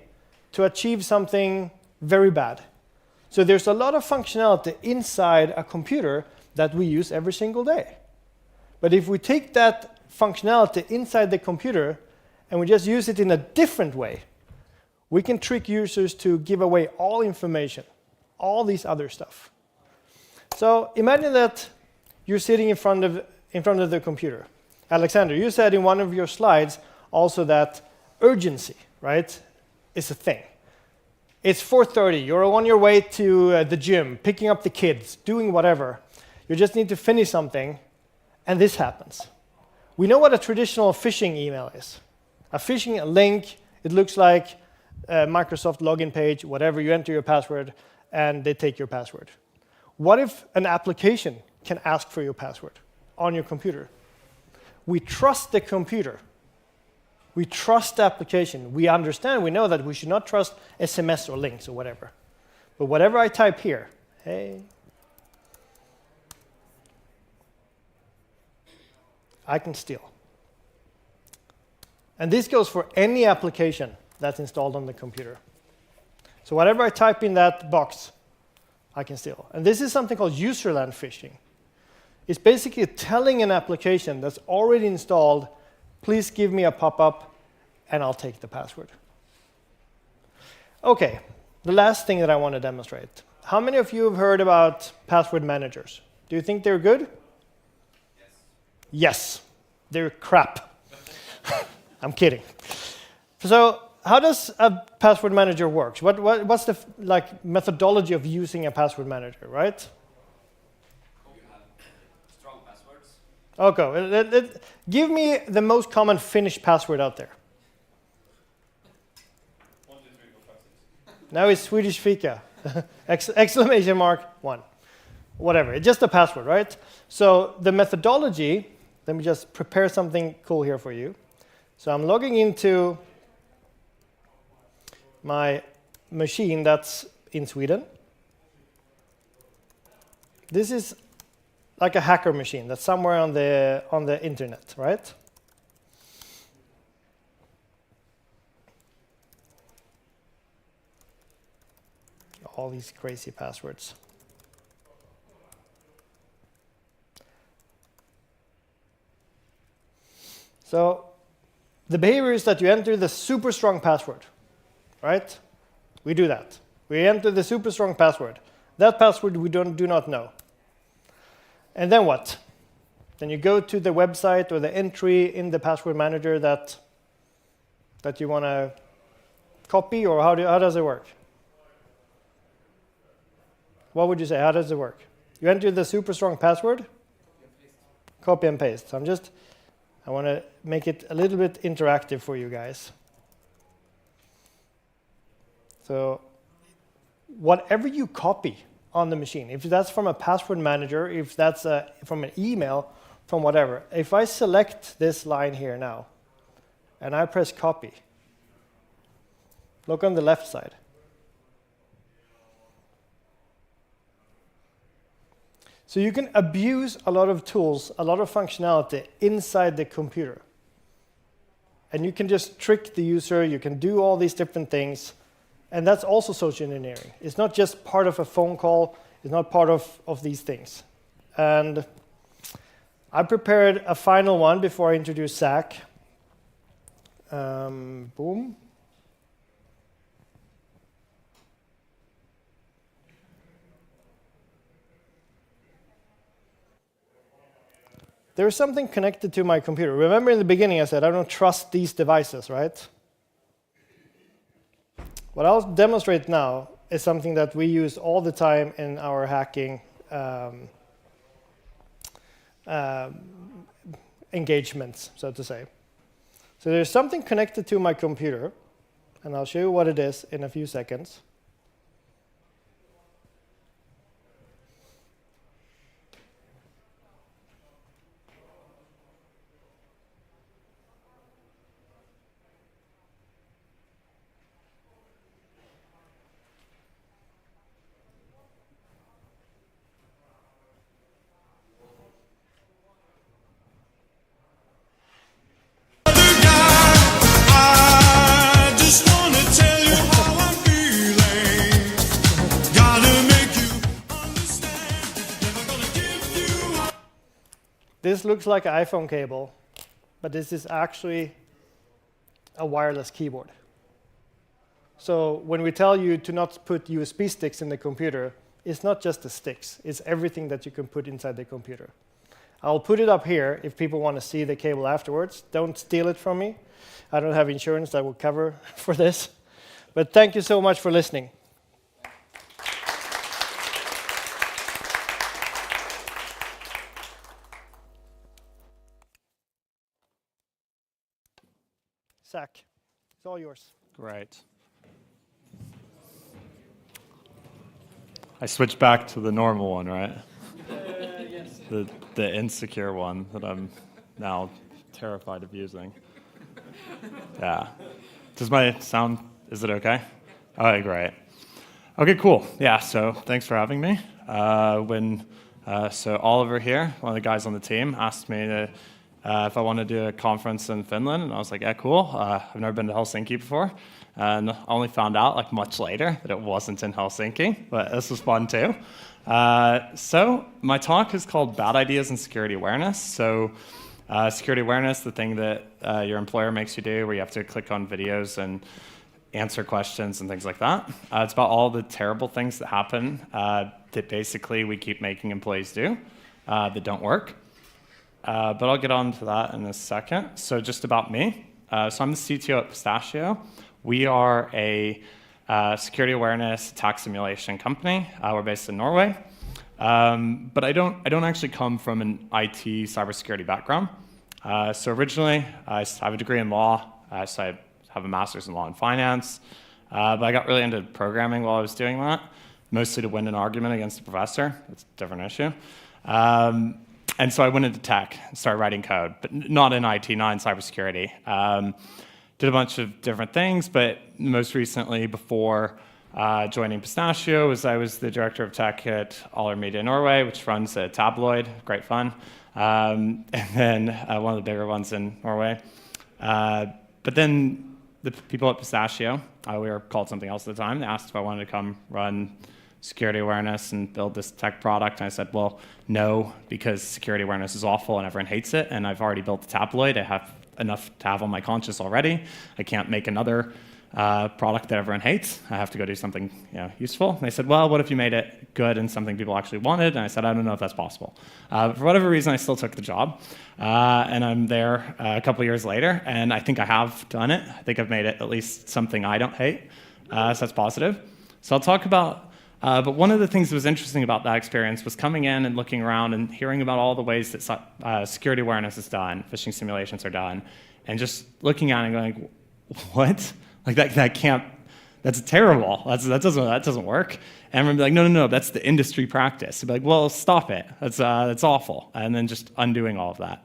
to achieve something very bad. So there's a lot of functionality inside a computer that we use every single day. But if we take that functionality inside the computer and we just use it in a different way, we can trick users to give away all information, all these other stuff. So imagine that you're sitting in front of the computer. Alexander, you said in one of your slides also that urgency, right, is a thing. It's 4:30, you're on your way to the gym, picking up the kids, doing whatever. You just need to finish something, and this happens. We know what a traditional phishing email is. A phishing link, it looks like a Microsoft login page, whatever, you enter your password, and they take your password. What if an application can ask for your password on your computer? We trust the computer. We trust the application. We understand, we know that we should not trust SMS or links or whatever. But whatever I type here, hey, I can steal. And this goes for any application that's installed on the computer. So whatever I type in that box, I can steal. And this is something called userland phishing. It's basically telling an application that's already installed, please give me a pop-up, and I'll take the password. Okay, the last thing that I want to demonstrate. How many of you have heard about password managers? Do you think they're good? Yes, they're crap. I'm kidding. So how does a password manager work? What's the methodology of using a password manager, right? Okay, give me the most common Finnish password out there. 1, 2, 3, 4, 5, 6. Now it's Swedish fika. Exclamation mark 1. Whatever, it's just a password, right? So the methodology, let me just prepare something cool here for you. So I'm logging into my machine that's in Sweden. This is like a hacker machine that's somewhere on the internet, right? All these crazy passwords. So the behavior is that you enter the super strong password, right? We do that. We enter the super strong password. That password we do not know. And then what? Then you go to the website or the entry in the password manager that you want to copy, or how does it work? What would you say? How does it work? You enter the super strong password, copy and paste. So I want to make it a little bit interactive for you guys. So whatever you copy on the machine, if that's from a password manager, if that's from an email, from whatever, if I select this line here now, and I press copy, look on the left side. So you can abuse a lot of tools, a lot of functionality inside the computer. And you can just trick the user, you can do all these different things, and that's also social engineering. It's not just part of a phone call, it's not part of these things. And I prepared a final one before I introduce Zach. Boom. there is something connected to my computer. Remember in the beginning I said I don't trust these devices, right? What I'll demonstrate now is something that we use all the time in our hacking engagements, so to say. So there's something connected to my computer, and I'll show you what it is in a few seconds. This looks like an iPhone cable, but this is actually a wireless keyboard. So when we tell you to not put USB sticks in the computer, it's not just the sticks, it's everything that you can put inside the computer. I'll put it up here if people want to see the cable afterwards. Don't steal it from me. I don't have insurance that will cover for this. But thank you so much for listening. Zach, it's all yours. Great. I switched back to the normal one, right? Yes. The insecure one that I'm now terrified of using. Yeah. Does my sound, is it okay? All right, great. Okay, cool. Yeah, so thanks for having me. So Oliver here, one of the guys on the team, asked me to if I want to do a conference in Finland, and I was like, yeah, cool. I've never been to Helsinki before, and I only found out like much later that it wasn't in Helsinki, but this was fun too. So my talk is called Bad Ideas and Security Awareness. So security awareness, the thing that your employer makes you do, where you have to click on videos and answer questions and things like that. It's about all the terrible things that happen that basically we keep making employees do that don't work. But I'll get on to that in a second. So just about me. So I'm the CTO at Pistachio. We are a security awareness attack simulation company. We're based in Norway. But I don't actually come from an IT cybersecurity background. So originally, I have a degree in law. So I have a master's in law and finance. But I got really into programming while I was doing that, mostly to win an argument against a professor. That's a different issue. And so I went into tech and started writing code, but not in IT, not in cybersecurity. Did a bunch of different things, but most recently, before joining Pistachio, I was the director of tech at Aller Media Norway, which runs a tabloid, great fun, and then one of the bigger ones in Norway. But then the people at Pistachio, we were called something else at the time, they asked if I wanted to come run security awareness and build this tech product. And I said, well, no, because security awareness is awful and everyone hates it. And I've already built a tabloid. I have enough to have on my conscience already. I can't make another product that everyone hates. I have to go do something useful. And they said, well, what if you made it good and something people actually wanted? And I said, I don't know if that's possible. For whatever reason, I still took the job. And I'm there a couple years later. And I think I have done it. I think I've made it at least something I don't hate. So that's positive. So I'll talk about but one of the things that was interesting about that experience was coming in and looking around and hearing about all the ways that security awareness is done, phishing simulations are done, and just looking at it and going, what? Like that can't, that's terrible. That doesn't work. And I'm like, no, that's the industry practice. I'd be like, well, stop it. That's awful. And then just undoing all of that.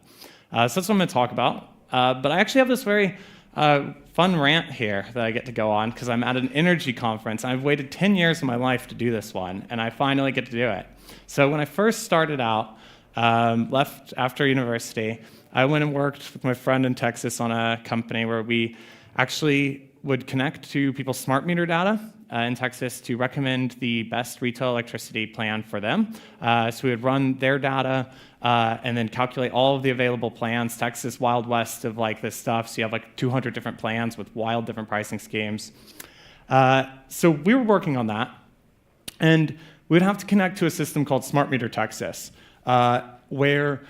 So that's what I'm going to talk about. But I actually have this very fun rant here that I get to go on because I'm at an energy conference. I've waited 10 years of my life to do this one, and I finally get to do it. So when I first started out, left after university, I went and worked with my friend in Texas on a company where we actually would connect to people's smart meter data in Texas to recommend the best retail electricity plan for them. So we would run their data and then calculate all of the available plans. Texas, Wild West of like this stuff. So you have like 200 different plans with wild different pricing schemes. So we were working on that. And we'd have to connect to a system called Smart Meter Texas, where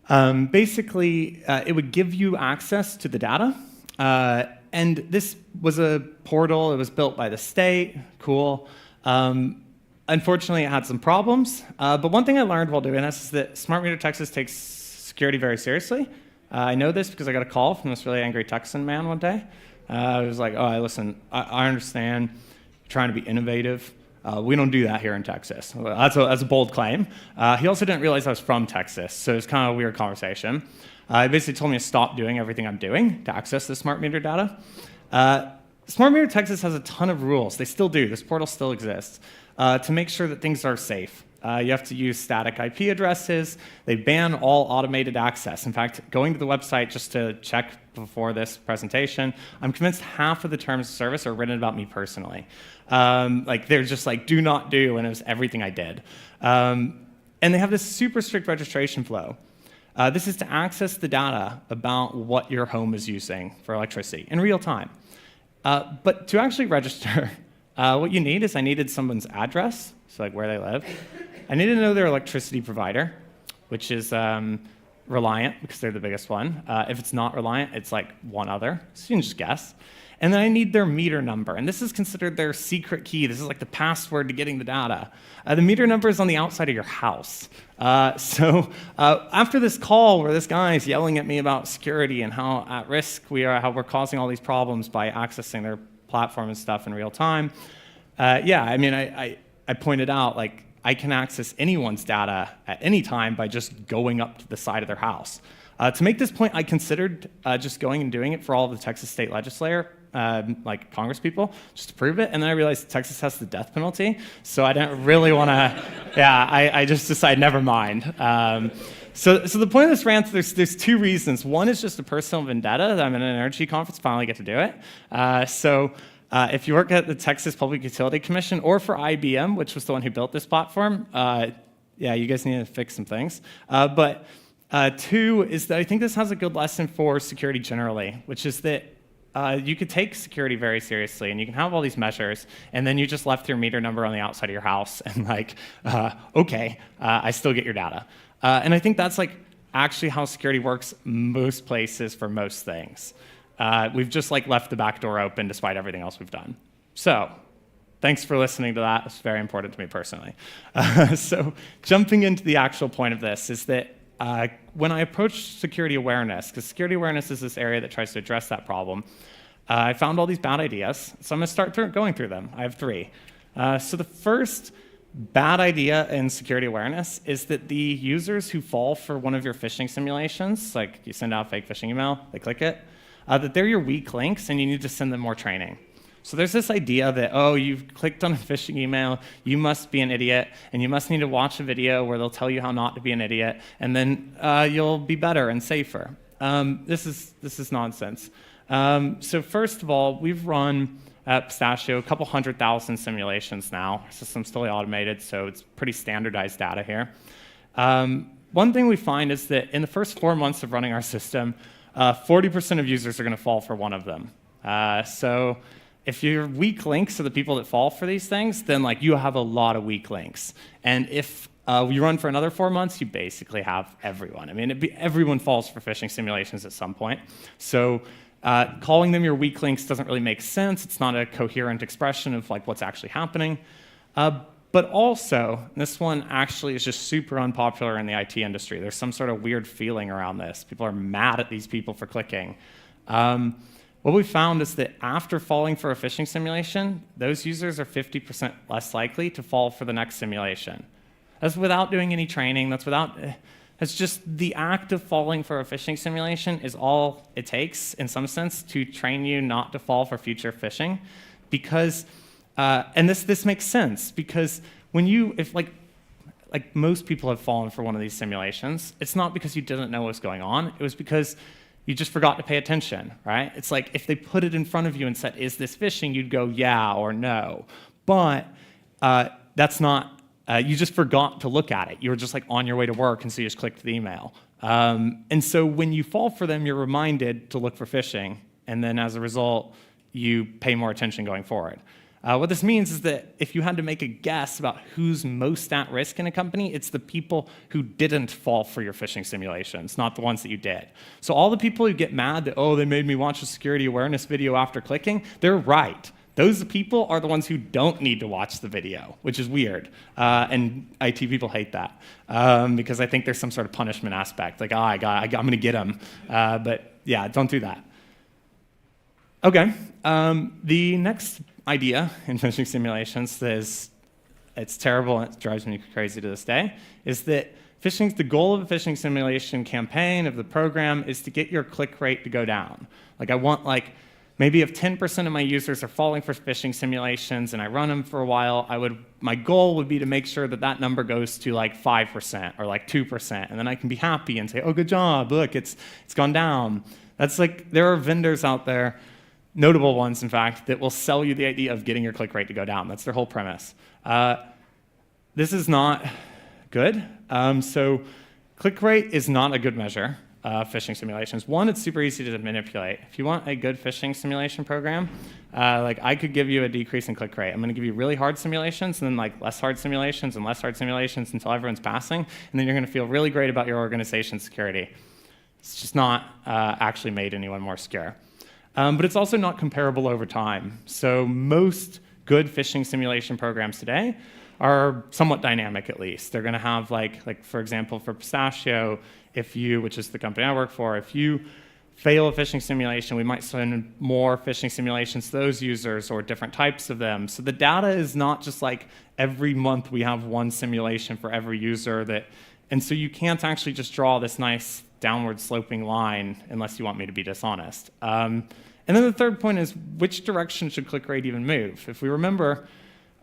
Basically, it would give you access to the data. And this was a portal. It was built by the state. Cool. Unfortunately, it had some problems. But one thing I learned while doing this is that Smart Meter Texas takes security very seriously. I know this because I got a call from this really angry Texan man one day. He was like, oh, listen, I understand you're trying to be innovative. We don't do that here in Texas. Well, that's a bold claim. He also didn't realize I was from Texas, so it was kind of a weird conversation. He basically told me to stop doing everything I'm doing to access the smart meter data. Smart Meter Texas has a ton of rules. They still do. This portal still exists to make sure that things are safe. You have to use static IP addresses. They ban all automated access. In fact, going to the website just to check before this presentation, I'm convinced half of the terms of service are written about me personally. Like they're just like, do not do, and it was everything I did. And they have this super strict registration flow. This is to access the data about what your home is using for electricity in real time. But to actually register, what you need is I needed someone's address, so like where they live. I needed to know their electricity provider, which is Reliant, because they're the biggest one. If it's not Reliant, it's like one other, so you can just guess. And then I need their meter number, and this is considered their secret key. This is like the password to getting the data. The meter number is on the outside of your house. So after this call where this guy is yelling at me about security and how at risk we are, how we're causing all these problems by accessing their platform and stuff in real time, yeah, I mean, I pointed out, like, I can access anyone's data at any time by just going up to the side of their house. To make this point, I considered just going and doing it for all of the Texas state legislature, like Congress people, just to prove it. And then I realized Texas has the death penalty, so I didn't really want to, yeah, I just decided, never mind. So the point of this rant, there's two reasons. One is just a personal vendetta. I'm at an energy conference, finally get to do it. If you work at the Texas Public Utility Commission or for IBM, which was the one who built this platform, yeah, you guys need to fix some things. But two is that I think this has a good lesson for security generally, which is that you could take security very seriously, and you can have all these measures, and then you just left your meter number on the outside of your house, and like, okay, I still get your data. And I think that's like actually how security works most places for most things. We've just like left the back door open despite everything else we've done. So thanks for listening to that. It's very important to me personally. So jumping into the actual point of this is that when I approached security awareness, because security awareness is this area that tries to address that problem, I found all these bad ideas. So I'm going to start going through them. I have three. So the first bad idea in security awareness is that the users who fall for one of your phishing simulations, like you send out a fake phishing email, they click it, that they're your weak links and you need to send them more training. So there's this idea that, oh, you've clicked on a phishing email, you must be an idiot, and you must need to watch a video where they'll tell you how not to be an idiot, and then you'll be better and safer. This is nonsense. So first of all, we've run at Pistachio a couple 100,000 simulations now. Our system's fully automated, so it's pretty standardized data here. One thing we find is that in the first 4 months of running our system, 40% of users are going to fall for one of them. So if your weak links are the people that fall for these things, then like you have a lot of weak links. And if you run for another 4 months, you basically have everyone. I mean, everyone falls for phishing simulations at some point. So calling them your weak links doesn't really make sense. It's not a coherent expression of like what's actually happening. But also, this one actually is just super unpopular in the IT industry. There's some sort of weird feeling around this. People are mad at these people for clicking. What we found is that after falling for a phishing simulation, those users are 50% less likely to fall for the next simulation. That's without doing any training. That's just the act of falling for a phishing simulation is all it takes, in some sense, to train you not to fall for future phishing. Because, and this makes sense, because when if most people have fallen for one of these simulations, it's not because you didn't know what was going on. It was because you just forgot to pay attention, right? It's like if they put it in front of you and said, is this phishing? You'd go, yeah or no. But that's not, you just forgot to look at it. You were just like on your way to work, and so you just clicked the email. And so when you fall for them, you're reminded to look for phishing. And then as a result, you pay more attention going forward. What this means is that if you had to make a guess about who's most at risk in a company, it's the people who didn't fall for your phishing simulations, not the ones that you did. So all the people who get mad that, oh, they made me watch a security awareness video after clicking, they're right. Those people are the ones who don't need to watch the video, which is weird. And IT people hate that because I think there's some sort of punishment aspect. Like, I'm going to get them. But yeah, don't do that. OK, the next idea in phishing simulations is, it's terrible and it drives me crazy to this day, is that the goal of a phishing simulation campaign, of the program, is to get your click rate to go down. Like, I want, maybe if 10% of my users are falling for phishing simulations and I run them for a while, my goal would be to make sure that that number goes to 5% or 2%, and then I can be happy and say, oh, good job, look, it's gone down. That's there are vendors out there, notable ones, in fact, that will sell you the idea of getting your click rate to go down. That's their whole premise. This is not good. So click rate is not a good measure of phishing simulations. One, it's super easy to manipulate. If you want a good phishing simulation program, I could give you a decrease in click rate. I'm going to give you really hard simulations and then less hard simulations and less hard simulations until everyone's passing, and then you're going to feel really great about your organization's security. It's just not actually made anyone more secure. But it's also not comparable over time. So most good phishing simulation programs today are somewhat dynamic, at least. They're going to have, for example, for Pistachio, which is the company I work for, if you fail a phishing simulation, we might send more phishing simulations to those users or different types of them. So the data is not just every month we have one simulation for every user and so you can't actually just draw this nice downward sloping line unless you want me to be dishonest. And then the third point is, which direction should click rate even move? If we remember,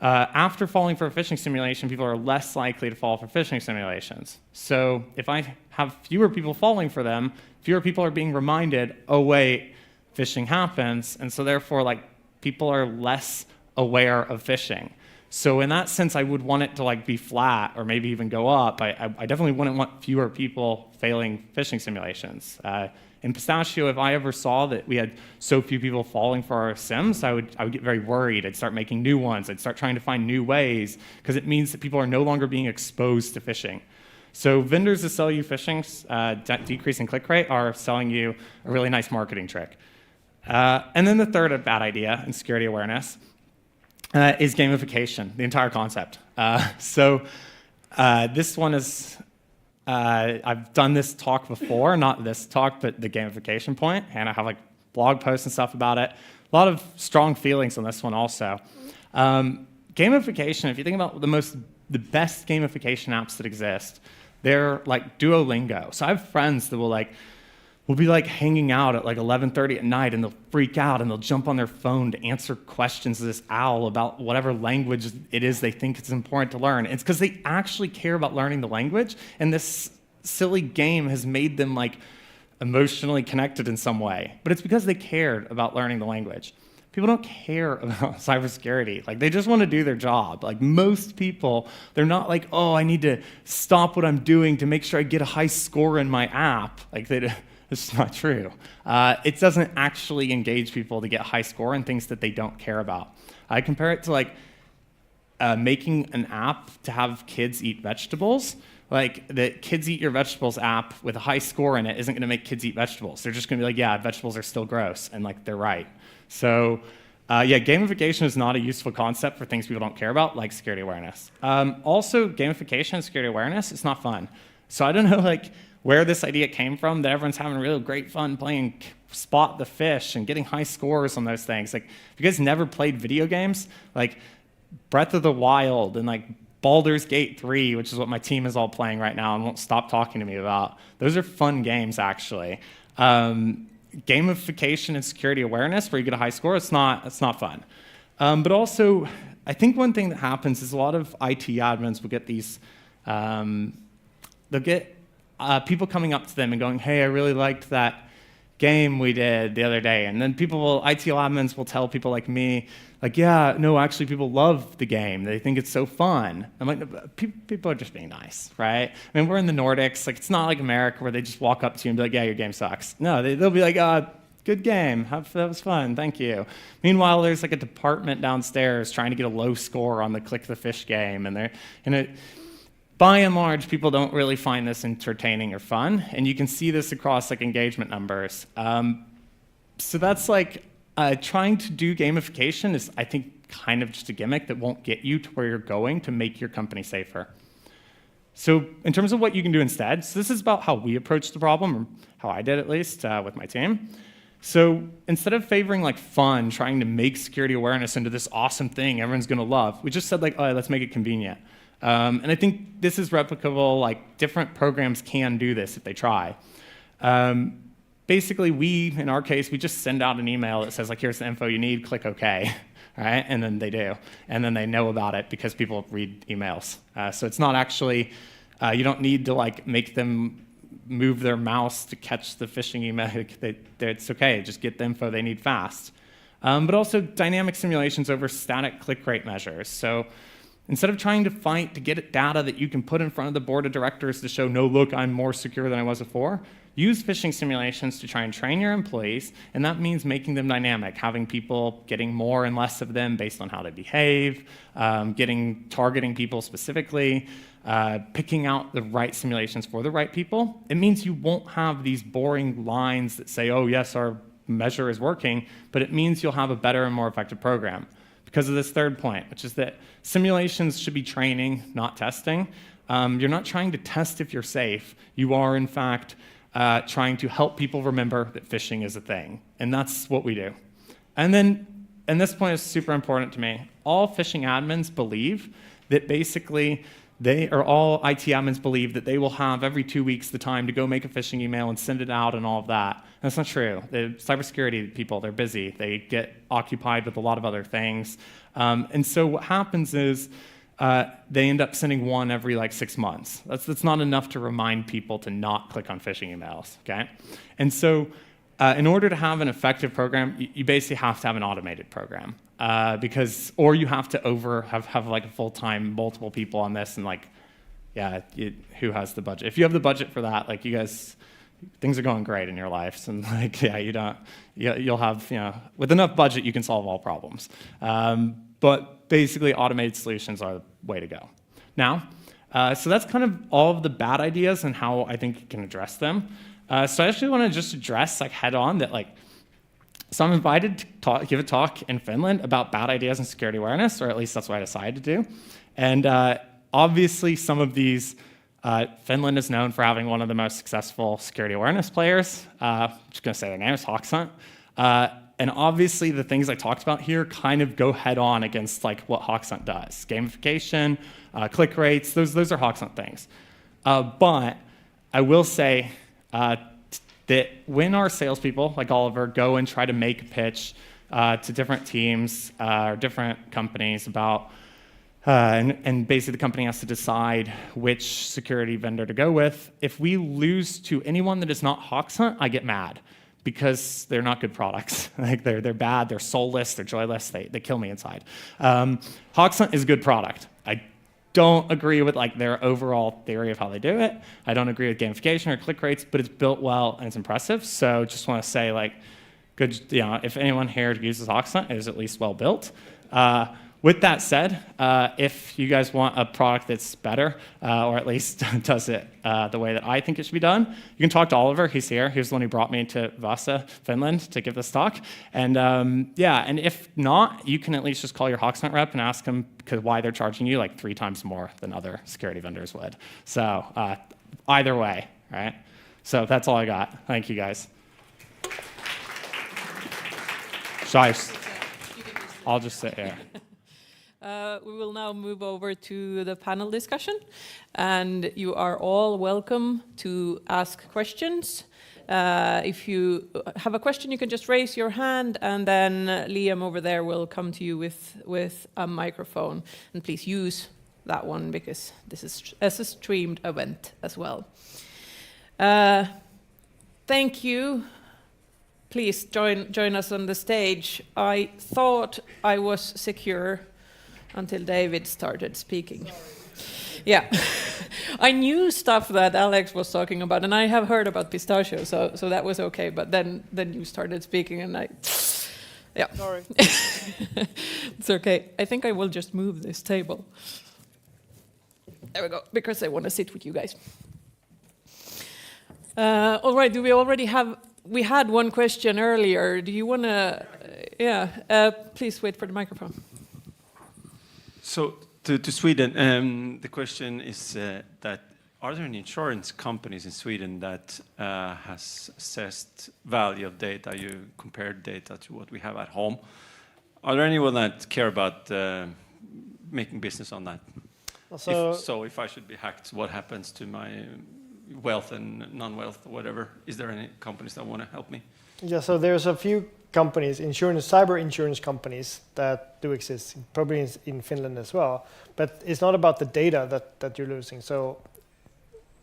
after falling for a phishing simulation, people are less likely to fall for phishing simulations. So if I have fewer people falling for them, fewer people are being reminded, oh, wait, phishing happens. And so therefore, people are less aware of phishing. So in that sense, I would want it to be flat or maybe even go up. I definitely wouldn't want fewer people failing phishing simulations. In Pistachio, if I ever saw that we had so few people falling for our sims, I would get very worried. I'd start making new ones. I'd start trying to find new ways, because it means that people are no longer being exposed to phishing. So vendors that sell you phishing, decreasing click rate, are selling you a really nice marketing trick. And then the third bad idea in security awareness is gamification, the entire concept. This one is... I've done this talk before, not this talk, but the gamification point, and I have blog posts and stuff about it. A lot of strong feelings on this one also. Gamification, if you think about the best gamification apps that exist, they're Duolingo. So I have friends that will be hanging out at 11:30 at night, and they'll freak out and they'll jump on their phone to answer questions of this owl about whatever language it is they think it's important to learn. It's because they actually care about learning the language, and this silly game has made them emotionally connected in some way. But it's because they cared about learning the language. People don't care about cybersecurity. They just want to do their job. Most people, they're not oh, I need to stop what I'm doing to make sure I get a high score in my app. It's not true. It doesn't actually engage people to get a high score in things that they don't care about. I compare it to making an app to have kids eat vegetables. The Kids Eat Your Vegetables app with a high score in it isn't going to make kids eat vegetables. They're just going to be yeah, vegetables are still gross, and they're right. So gamification is not a useful concept for things people don't care about, like security awareness. Also, gamification and security awareness, it's not fun. So I don't know where this idea came from, that everyone's having really great fun playing Spot the Fish and getting high scores on those things. If you guys never played video games, Breath of the Wild and Baldur's Gate 3, which is what my team is all playing right now and won't stop talking to me about, those are fun games, actually. Gamification and security awareness, where you get a high score, it's not fun. But also, I think one thing that happens is a lot of IT admins will get these, they'll get people coming up to them and going, hey, I really liked that game we did the other day. And then IT admins will tell people like me, yeah, no, actually people love the game. They think it's so fun. I'm no, people are just being nice, right? I mean, we're in the Nordics. It's not like America where they just walk up to you and be yeah, your game sucks. No, they'll be good game. That was fun. Thank you. Meanwhile, there's like a department downstairs trying to get a low score on the click the fish game, and by and large, people don't really find this entertaining or fun, and you can see this across like engagement numbers. So that's like trying to do gamification is, I think, kind of just a gimmick that won't get you to where you're going to make your company safer. So in terms of what you can do instead, so this is about how we approach the problem, or how I did at least with my team. So instead of favoring like fun, trying to make security awareness into this awesome thing everyone's gonna love, we just said like, let's make it convenient. And I think this is replicable, like different programs can do this if they try. Basically, in our case, we just send out an email that says like, here's the info you need, click OK. All right, and then they do. And then they know about it because people read emails. So it's not actually, you don't need to like make them move their mouse to catch the phishing email. It's okay, just get the info they need fast. But also dynamic simulations over static click rate measures. So instead of trying to fight to get data that you can put in front of the board of directors to show, no, look, I'm more secure than I was before, use phishing simulations to try and train your employees, and that means making them dynamic, having people getting more and less of them based on how they behave, targeting people specifically, picking out the right simulations for the right people. It means you won't have these boring lines that say, oh, yes, our measure is working, but it means you'll have a better and more effective program. Because of this third point, which is that simulations should be training, not testing. You're not trying to test if you're safe. You are, in fact, trying to help people remember that phishing is a thing. And that's what we do. And then, and this point is super important to me, all phishing admins believe that basically all IT admins believe that they will have every 2 weeks the time to go make a phishing email and send it out and all of that. And that's not true. The cybersecurity people, they're busy. They get occupied with a lot of other things. And so what happens is they end up sending one every like 6 months. That's not enough to remind people to not click on phishing emails, okay? And so in order to have an effective program, you basically have to have an automated program. Or you have to have like a full-time multiple people on this, and like, yeah, who has the budget? If you have the budget for that, like you guys, things are going great in your lives, and like, yeah, you'll have, with enough budget, you can solve all problems. But basically, automated solutions are the way to go. Now, so that's kind of all of the bad ideas and how I think you can address them. So I actually want to just address like head on that like, so I'm invited to give a talk in Finland about bad ideas in security awareness, or at least that's what I decided to do. And obviously some of these, Finland is known for having one of the most successful security awareness players. I'm just going to say their name is Hawksunt. And obviously the things I talked about here kind of go head on against like what Hawksunt does. Gamification, click rates, those are Hawksunt things. But I will say, that when our salespeople, like Oliver, go and try to make a pitch to different teams or different companies about, and basically the company has to decide which security vendor to go with, if we lose to anyone that is not Hawksunt, I get mad because they're not good products. Like they're bad, they're soulless, they're joyless, they kill me inside. Hawksunt is a good product. I don't agree with like their overall theory of how they do it. I don't agree with gamification or click rates, but it's built well and it's impressive. So just want to say like, good, if anyone here uses Hawksunt, it is at least well built. With that said, if you guys want a product that's better, or at least does it the way that I think it should be done, you can talk to Oliver. He's here. He was the one who brought me to Vasa, Finland, to give this talk. And and if not, you can at least just call your Hawksunt rep and ask them why they're charging you like 3 times more than other security vendors would. So either way, right? So that's all I got. Thank you, guys. I'll just sit here. We will now move over to the panel discussion, and you are all welcome to ask questions. If you have a question, you can just raise your hand, and then Liam over there will come to you with a microphone. And please use that one because this is a streamed event as well. Thank you. Please join us on the stage. I thought I was secure until David started speaking. Yeah. I knew stuff that Alex was talking about, and I have heard about pistachio, so that was okay. But then you started speaking, and yeah. Sorry. It's okay. I think I will just move this table. There we go, because I want to sit with you guys. All right, do we already have... We had one question earlier. Do you want to... please wait for the microphone. So, to Sweden, the question is that are there any insurance companies in Sweden that has assessed value of data? You compared data to what we have at home. Are there anyone that care about making business on that? If I should be hacked, what happens to my wealth and non-wealth or whatever? Is there any companies that want to help me? Yeah, so there's a few companies, cyber insurance companies that do exist, probably in Finland as well. But it's not about the data that you're losing. So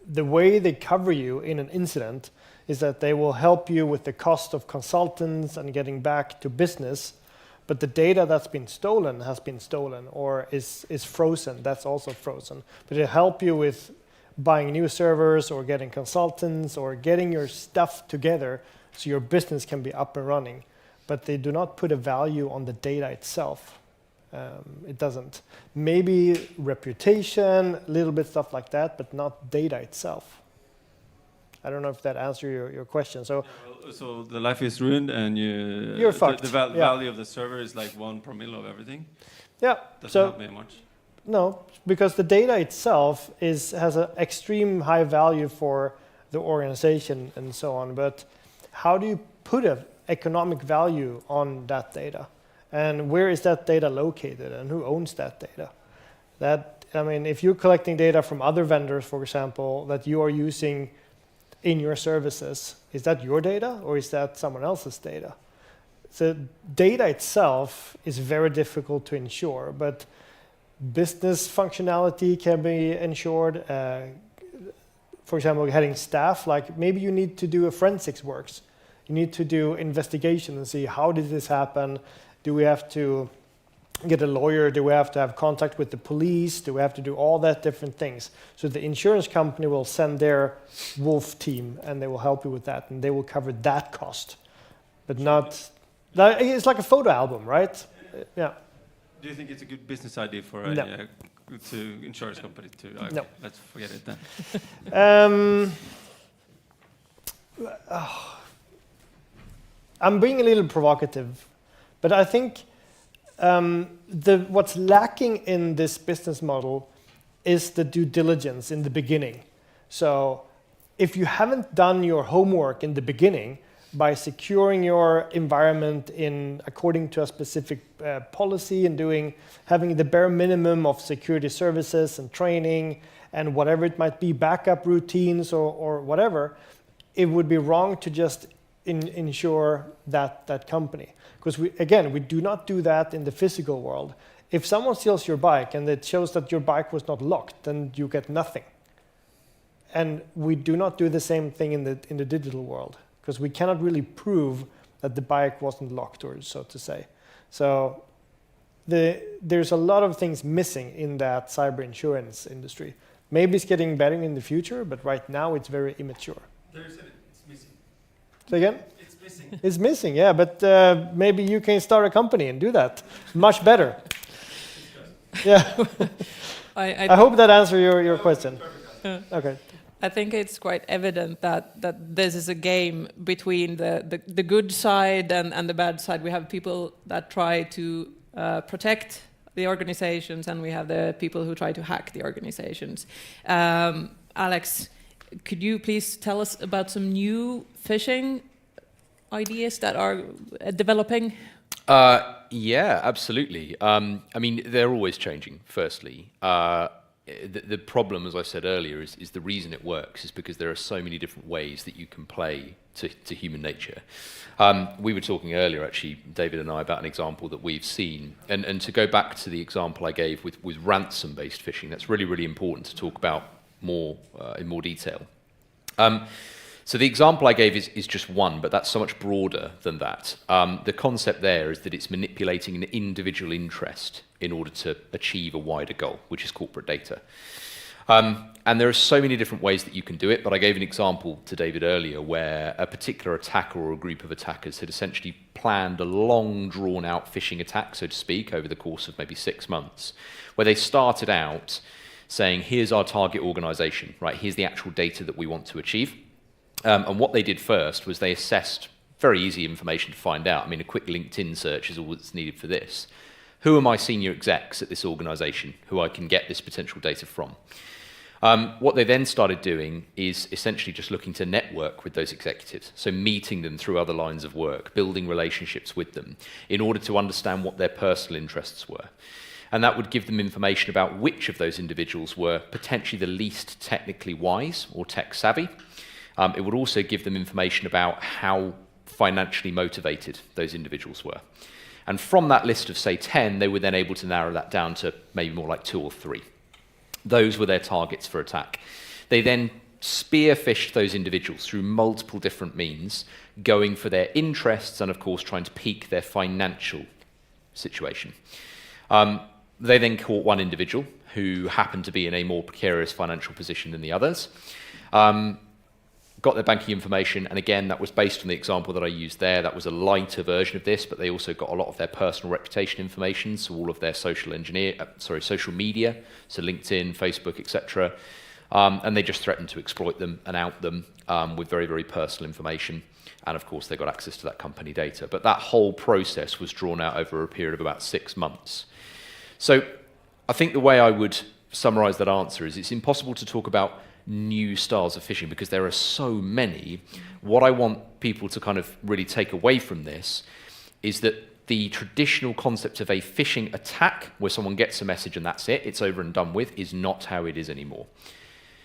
the way they cover you in an incident is that they will help you with the cost of consultants and getting back to business. But the data that's been stolen has been stolen or is frozen. That's also frozen. But it'll help you with buying new servers or getting consultants or getting your stuff together so your business can be up and running. But they do not put a value on the data itself. It doesn't. Maybe reputation, a little bit stuff like that, but not data itself. I don't know if that answers your question. So the life is ruined, and you're fucked. The value of the server is like 1 promille of everything. Yeah. Doesn't help me much. No, because the data itself has an extreme high value for the organization and so on. But how do you put an economic value on that data? And where is that data located, and who owns that data? If you're collecting data from other vendors, for example, that you are using in your services, is that your data or is that someone else's data? So data itself is very difficult to insure, but business functionality can be insured. For example, having staff, like maybe you need to do a forensics works. You need to do investigation and see how did this happen. Do we have to get a lawyer? Do we have to have contact with the police? Do we have to do all that different things? So the insurance company will send their wolf team and they will help you with that, and they will cover that cost, but not. It's like a photo album, right? Yeah. Do you think it's a good business idea for to insurance company to? Okay, no. Let's forget it then. I'm being a little provocative, but I think what's lacking in this business model is the due diligence in the beginning. So if you haven't done your homework in the beginning by securing your environment according to a specific policy and having the bare minimum of security services and training and whatever it might be, backup routines or whatever, it would be wrong to just insure that company. Because we do not do that in the physical world. If someone steals your bike and it shows that your bike was not locked, then you get nothing. And we do not do the same thing in the digital world, because we cannot really prove that the bike wasn't locked, or so to say. So there's a lot of things missing in that cyber insurance industry. Maybe it's getting better in the future, but right now it's very immature. It's missing. Say again? It's missing. It's missing, yeah, but maybe you can start a company and do that much better. Yeah. I hope that answers your question. Okay. I think it's quite evident that this is a game between the good side and the bad side. We have people that try to protect the organizations, and we have the people who try to hack the organizations. Alex, could you please tell us about some new phishing ideas that are developing? Yeah, absolutely. They're always changing, firstly. The problem, as I said earlier, is the reason it works is because there are so many different ways that you can play to human nature. We were talking earlier, actually, David and I, about an example that we've seen. And to go back to the example I gave with ransom-based phishing, that's really, really important to talk about in more detail. So the example I gave is just one, but that's so much broader than that. The concept there is that it's manipulating an individual interest in order to achieve a wider goal, which is corporate data. And there are so many different ways that you can do it, but I gave an example to David earlier where a particular attacker or a group of attackers had essentially planned a long, drawn-out phishing attack, so to speak, over the course of maybe 6 months, where they started out saying, here's our target organization, right? Here's the actual data that we want to achieve. And what they did first was they assessed very easy information to find out. I mean, a quick LinkedIn search is all that's needed for this. Who are my senior execs at this organization who I can get this potential data from? What they then started doing is essentially just looking to network with those executives, so meeting them through other lines of work, building relationships with them in order to understand what their personal interests were. And that would give them information about which of those individuals were potentially the least technically wise or tech savvy. It would also give them information about how financially motivated those individuals were. And from that list of, say, 10, they were then able to narrow that down to maybe more like 2 or 3. Those were their targets for attack. They then spearfished those individuals through multiple different means, going for their interests and, of course, trying to pique their financial situation. They then caught one individual who happened to be in a more precarious financial position than the others, got their banking information, and again, that was based on the example that I used there. That was a lighter version of this, but they also got a lot of their personal reputation information, so all of their social media, so LinkedIn, Facebook, etc. And they just threatened to exploit them and out them with very, very personal information. And of course, they got access to that company data. But that whole process was drawn out over a period of about 6 months. So I think the way I would summarize that answer is it's impossible to talk about new styles of phishing because there are so many. What I want people to kind of really take away from this is that the traditional concept of a phishing attack, where someone gets a message and that's it, it's over and done with, is not how it is anymore.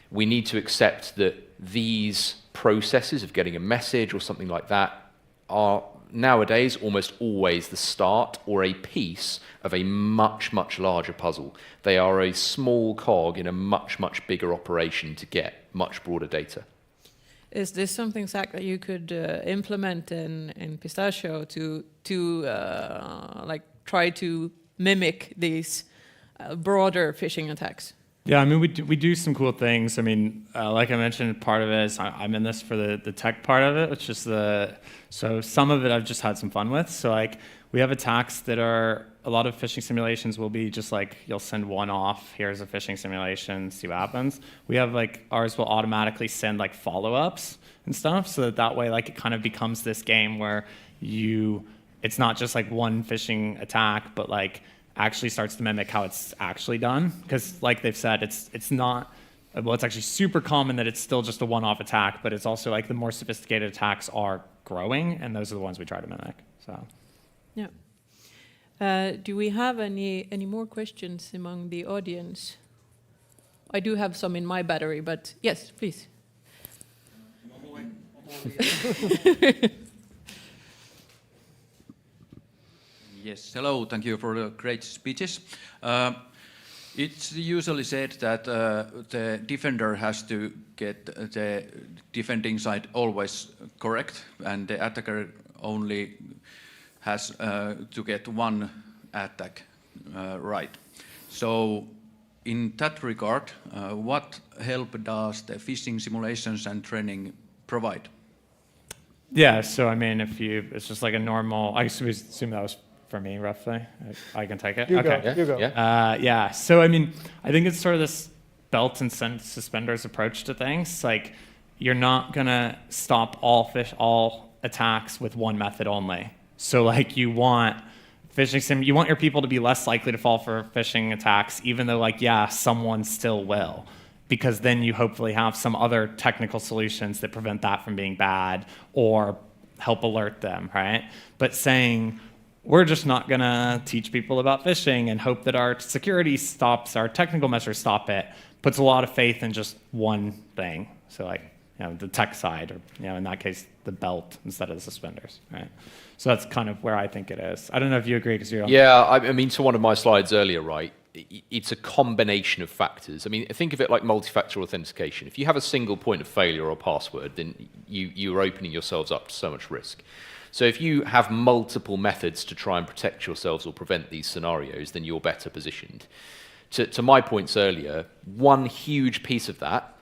We need to accept that these processes of getting a message or something like that are nowadays almost always the start or a piece of a much, much larger puzzle. They are a small cog in a much, much bigger operation to get much broader data. Is this something, Zach, that you could implement in Pistachio to like try to mimic these broader phishing attacks? Yeah, I mean, we do some cool things. I mean, like I mentioned, part of it is I'm in this for the tech part of it, which is so some of it I've just had some fun with. So like we have attacks that are, a lot of phishing simulations will be just like, you'll send one off, here's a phishing simulation, see what happens. We have like, ours will automatically send like follow-ups and stuff, so that way like it kind of becomes this game where it's not just like one phishing attack, but like actually starts to mimic how it's actually done. Because like they've said, it's not, well, it's actually super common that it's still just a one-off attack, but it's also like the more sophisticated attacks are growing, and those are the ones we try to mimic. So, yeah. Do we have any more questions among the audience? I do have some in my battery, but yes, please. Yes, hello, thank you for the great speeches. It's usually said that the defender has to get the defending side always correct, and the attacker only has to get one attack right. So in that regard, what help does the phishing simulations and training provide? yeah, so I mean, it's just like a normal, I assume that was for me, roughly. I can take it? You okay. go, you go. Yeah, so I mean, I think it's sort of this belt and suspenders approach to things. Like, you're not gonna stop all attacks with one method only. So like, you want you want your people to be less likely to fall for phishing attacks, even though like, yeah, someone still will. Because then you hopefully have some other technical solutions that prevent that from being bad or help alert them, right? But saying, we're just not going to teach people about phishing and hope that our security stops, our technical measures stop it, puts a lot of faith in just one thing. So like, the tech side, or in that case, the belt instead of the suspenders, right? So that's kind of where I think it is. I don't know if you agree, because you're on. Yeah, I mean, to one of my slides earlier, right, it's a combination of factors. I mean, think of it like multi-factor authentication. If you have a single point of failure or password, then you're opening yourselves up to so much risk. So if you have multiple methods to try and protect yourselves or prevent these scenarios, then you're better positioned. to my points earlier, one huge piece of that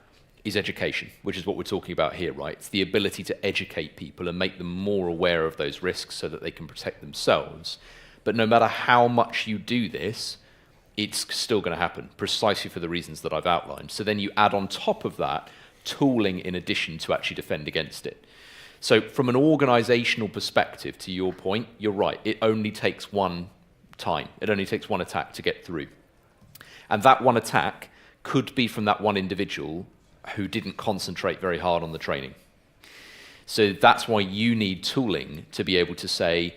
is education, which is what we're talking about here, right? It's the ability to educate people and make them more aware of those risks so that they can protect themselves. But no matter how much you do this, it's still going to happen, precisely for the reasons that I've outlined. So then you add on top of that tooling in addition to actually defend against it. So from an organizational perspective, to your point, you're right. It only takes one time. It only takes one attack to get through. And that one attack could be from that one individual who didn't concentrate very hard on the training. So that's why you need tooling to be able to say,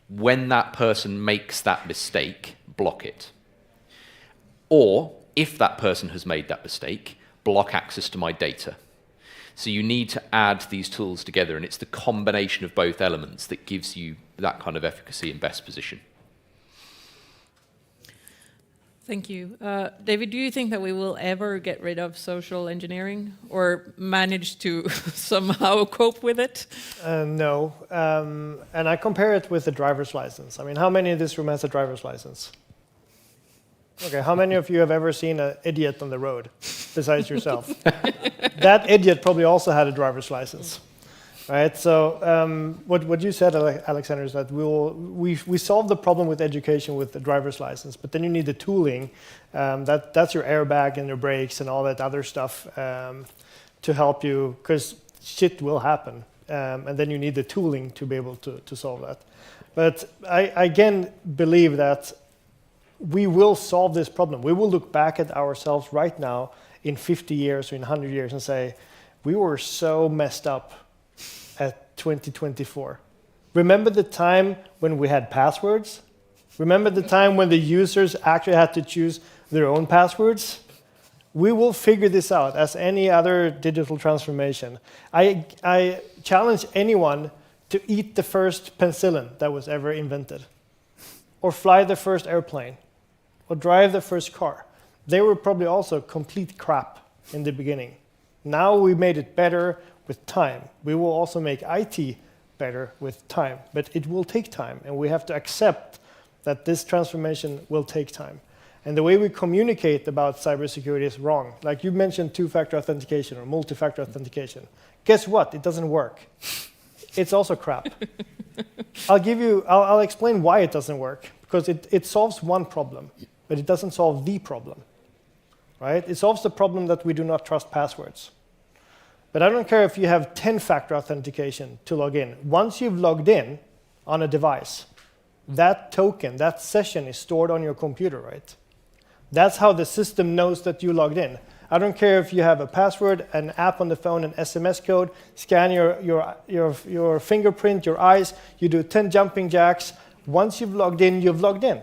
when that person makes that mistake, block it. Or, if that person has made that mistake, block access to my data. So you need to add these tools together, and it's the combination of both elements that gives you that kind of efficacy and best position. Thank you. David, do you think that we will ever get rid of social engineering or manage to somehow cope with it? No. And I compare it with the driver's license. I mean, how many in this room has a driver's license? Okay, how many of you have ever seen an idiot on the road besides yourself? That idiot probably also had a driver's license, right? So what you said, Alexander, is that we solve the problem with education with the driver's license, but then you need the tooling. That's your airbag and your brakes and all that other stuff to help you, because shit will happen, and then you need the tooling to be able to solve that. But I again believe that we will solve this problem. We will look back at ourselves right now in 50 years or in 100 years and say, we were so messed up at 2024. Remember the time when we had passwords? Remember the time when the users actually had to choose their own passwords? We will figure this out as any other digital transformation. I challenge anyone to eat the first penicillin that was ever invented, or fly the first airplane, or drive the first car. They were probably also complete crap in the beginning. Now we made it better with time. We will also make IT better with time, but it will take time, and we have to accept that this transformation will take time. And the way we communicate about cybersecurity is wrong. Like you mentioned two-factor authentication or multi-factor authentication. Guess what? It doesn't work. It's also crap. I'll explain why it doesn't work, because it solves one problem, but it doesn't solve the problem, right? It solves the problem that we do not trust passwords. But I don't care if you have 10-factor authentication to log in. Once you've logged in on a device, that token, that session is stored on your computer, right? That's how the system knows that you logged in. I don't care if you have a password, an app on the phone, an SMS code, scan your fingerprint, your eyes, you do 10 jumping jacks. Once you've logged in, you've logged in.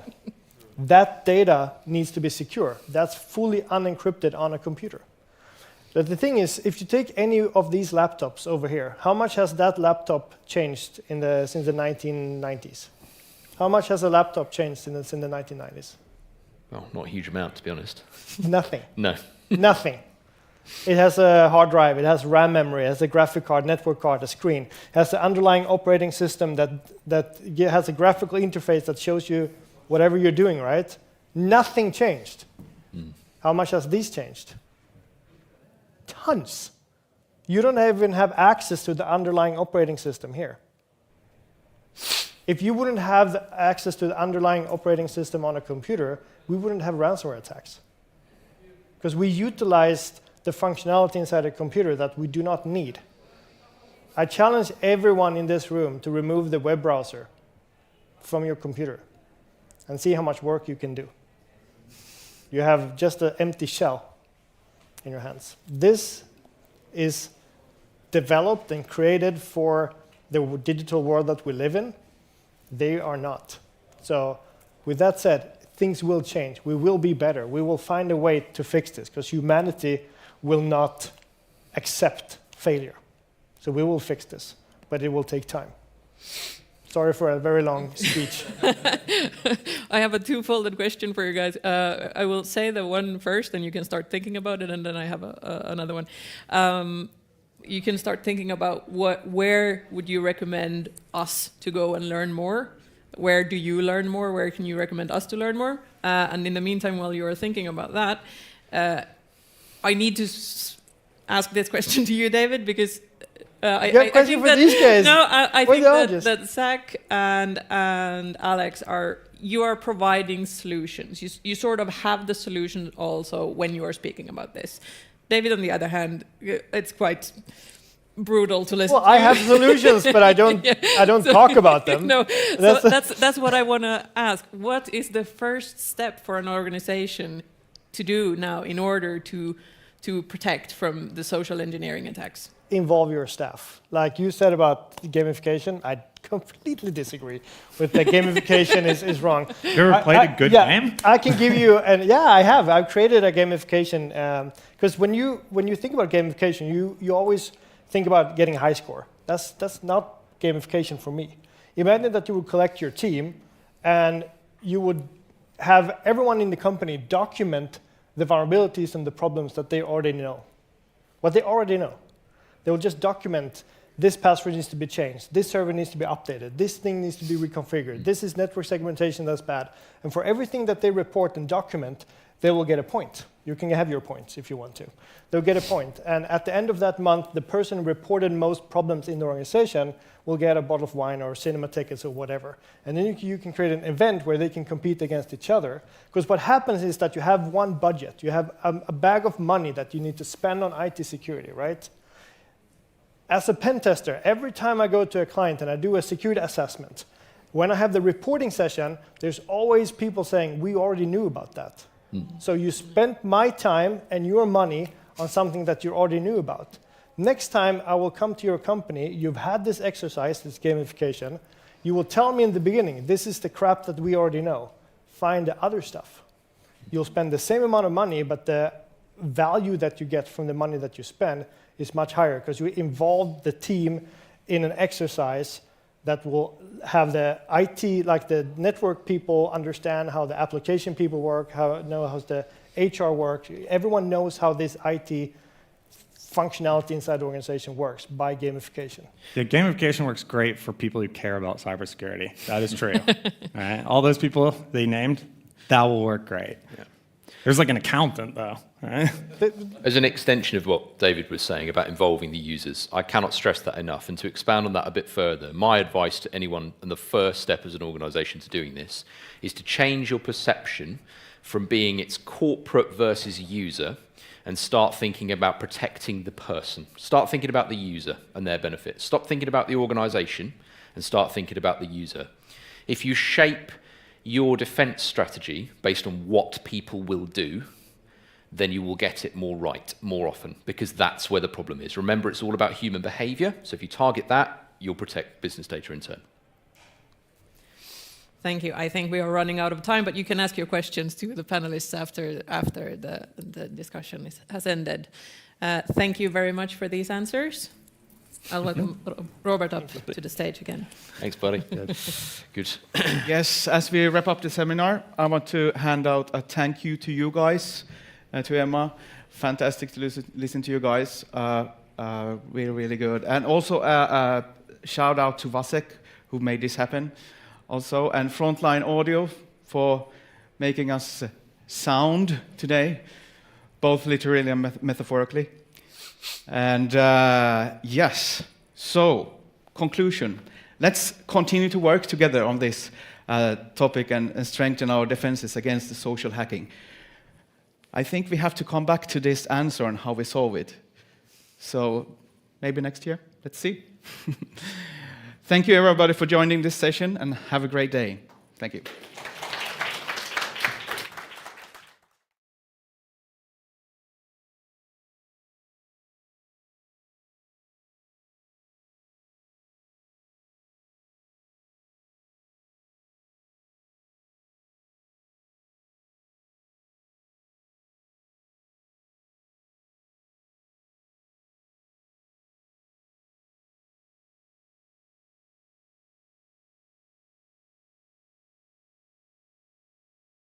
That data needs to be secure. That's fully unencrypted on a computer. But the thing is, if you take any of these laptops over here, how much has that laptop changed since the 1990s? How much has a laptop changed since the 1990s? Well, not a huge amount, to be honest. Nothing. No. Nothing. It has a hard drive, it has RAM memory, it has a graphic card, network card, a screen. It has the underlying operating system that has a graphical interface that shows you whatever you're doing, right? Nothing changed. How much has these changed? Tons. You don't even have access to the underlying operating system here. If you wouldn't have the access to the underlying operating system on a computer, we wouldn't have ransomware attacks. Because we utilized the functionality inside a computer that we do not need. I challenge everyone in this room to remove the web browser from your computer and see how much work you can do. You have just an empty shell in your hands. This is developed and created for the digital world that we live in. They are not. So with that said, things will change. We will be better. We will find a way to fix this, because humanity will not accept failure. So we will fix this, but it will take time. Sorry for a very long speech. I have a two-folded question for you guys. I will say the one first, and you can start thinking about it, and then I have another one. You can start thinking about where would you recommend us to go and learn more, Where do you learn more? Where can you recommend us to learn more? And in the meantime, while you are thinking about that, I need to ask this question to you, David, because I think for these guys. No, I think that Zach and Alex you are providing solutions. You sort of have the solution also when you are speaking about this. David, on the other hand, it's quite brutal to listen. Well, I have solutions, but I don't. I don't talk about them. No, so that's what I want to ask. What is the first step for an organization to do now in order to protect from the social engineering attacks? Involve your staff. Like you said about gamification, I completely disagree with that. Gamification is wrong. You ever played a good game? I can give you, and yeah, I have. I've created a gamification because when you think about gamification, you always think about getting a high score. That's not gamification for me. Imagine that you would collect your team, and you would have everyone in the company document the vulnerabilities and the problems that they already know. What they already know. They will just document, this password needs to be changed, this server needs to be updated, this thing needs to be reconfigured, this is network segmentation that's bad. And for everything that they report and document, they will get a point. You can have your points if you want to. They'll get a point. And at the end of that month, the person who reported most problems in the organization will get a bottle of wine or cinema tickets or whatever. And then you can create an event where they can compete against each other. Because what happens is that you have one budget. You have a bag of money that you need to spend on IT security, right? As a pen tester, every time I go to a client and I do a security assessment, when I have the reporting session, there's always people saying, we already knew about that. So you spent my time and your money on something that you already knew about. Next time I will come to your company, you've had this exercise, this gamification, you will tell me in the beginning, this is the crap that we already know. Find the other stuff. You'll spend the same amount of money, but the value that you get from the money that you spend is much higher because you involve the team in an exercise that will have the IT, like the network people understand how the application people work, how the HR works. Everyone knows how this IT functionality inside the organization works by gamification. Yeah, gamification works great for people who care about cybersecurity. That is true. Right? All those people they named, that will work great. Yeah. There's like an accountant, though. Right? As an extension of what David was saying about involving the users, I cannot stress that enough. And to expand on that a bit further, my advice to anyone, and the first step as an organization to doing this, is to change your perception from being its corporate versus user and start thinking about protecting the person. Start thinking about the user and their benefits. Stop thinking about the organization and start thinking about the user. If you shape your defense strategy based on what people will do, then you will get it more right more often, because that's where the problem is. Remember, it's all about human behavior. So if you target that, you'll protect business data in turn. Thank you. I think we are running out of time, but you can ask your questions to the panelists after the discussion has ended. Thank you very much for these answers. I'll welcome Robert up to the stage again. Thanks, buddy. Good. Yes, as we wrap up the seminar, I want to hand out a thank you to you guys, to Emma. Fantastic to listen to you guys. Really, really good. And also a shout out to Vasek, who made this happen. Also, and Frontline Audio for making us sound today, both literally and metaphorically. And yes, so conclusion. Let's continue to work together on this topic and strengthen our defenses against the social hacking. I think we have to come back to this answer on how we solve it. So maybe next year, let's see. Thank you everybody for joining this session and have a great day. Thank you.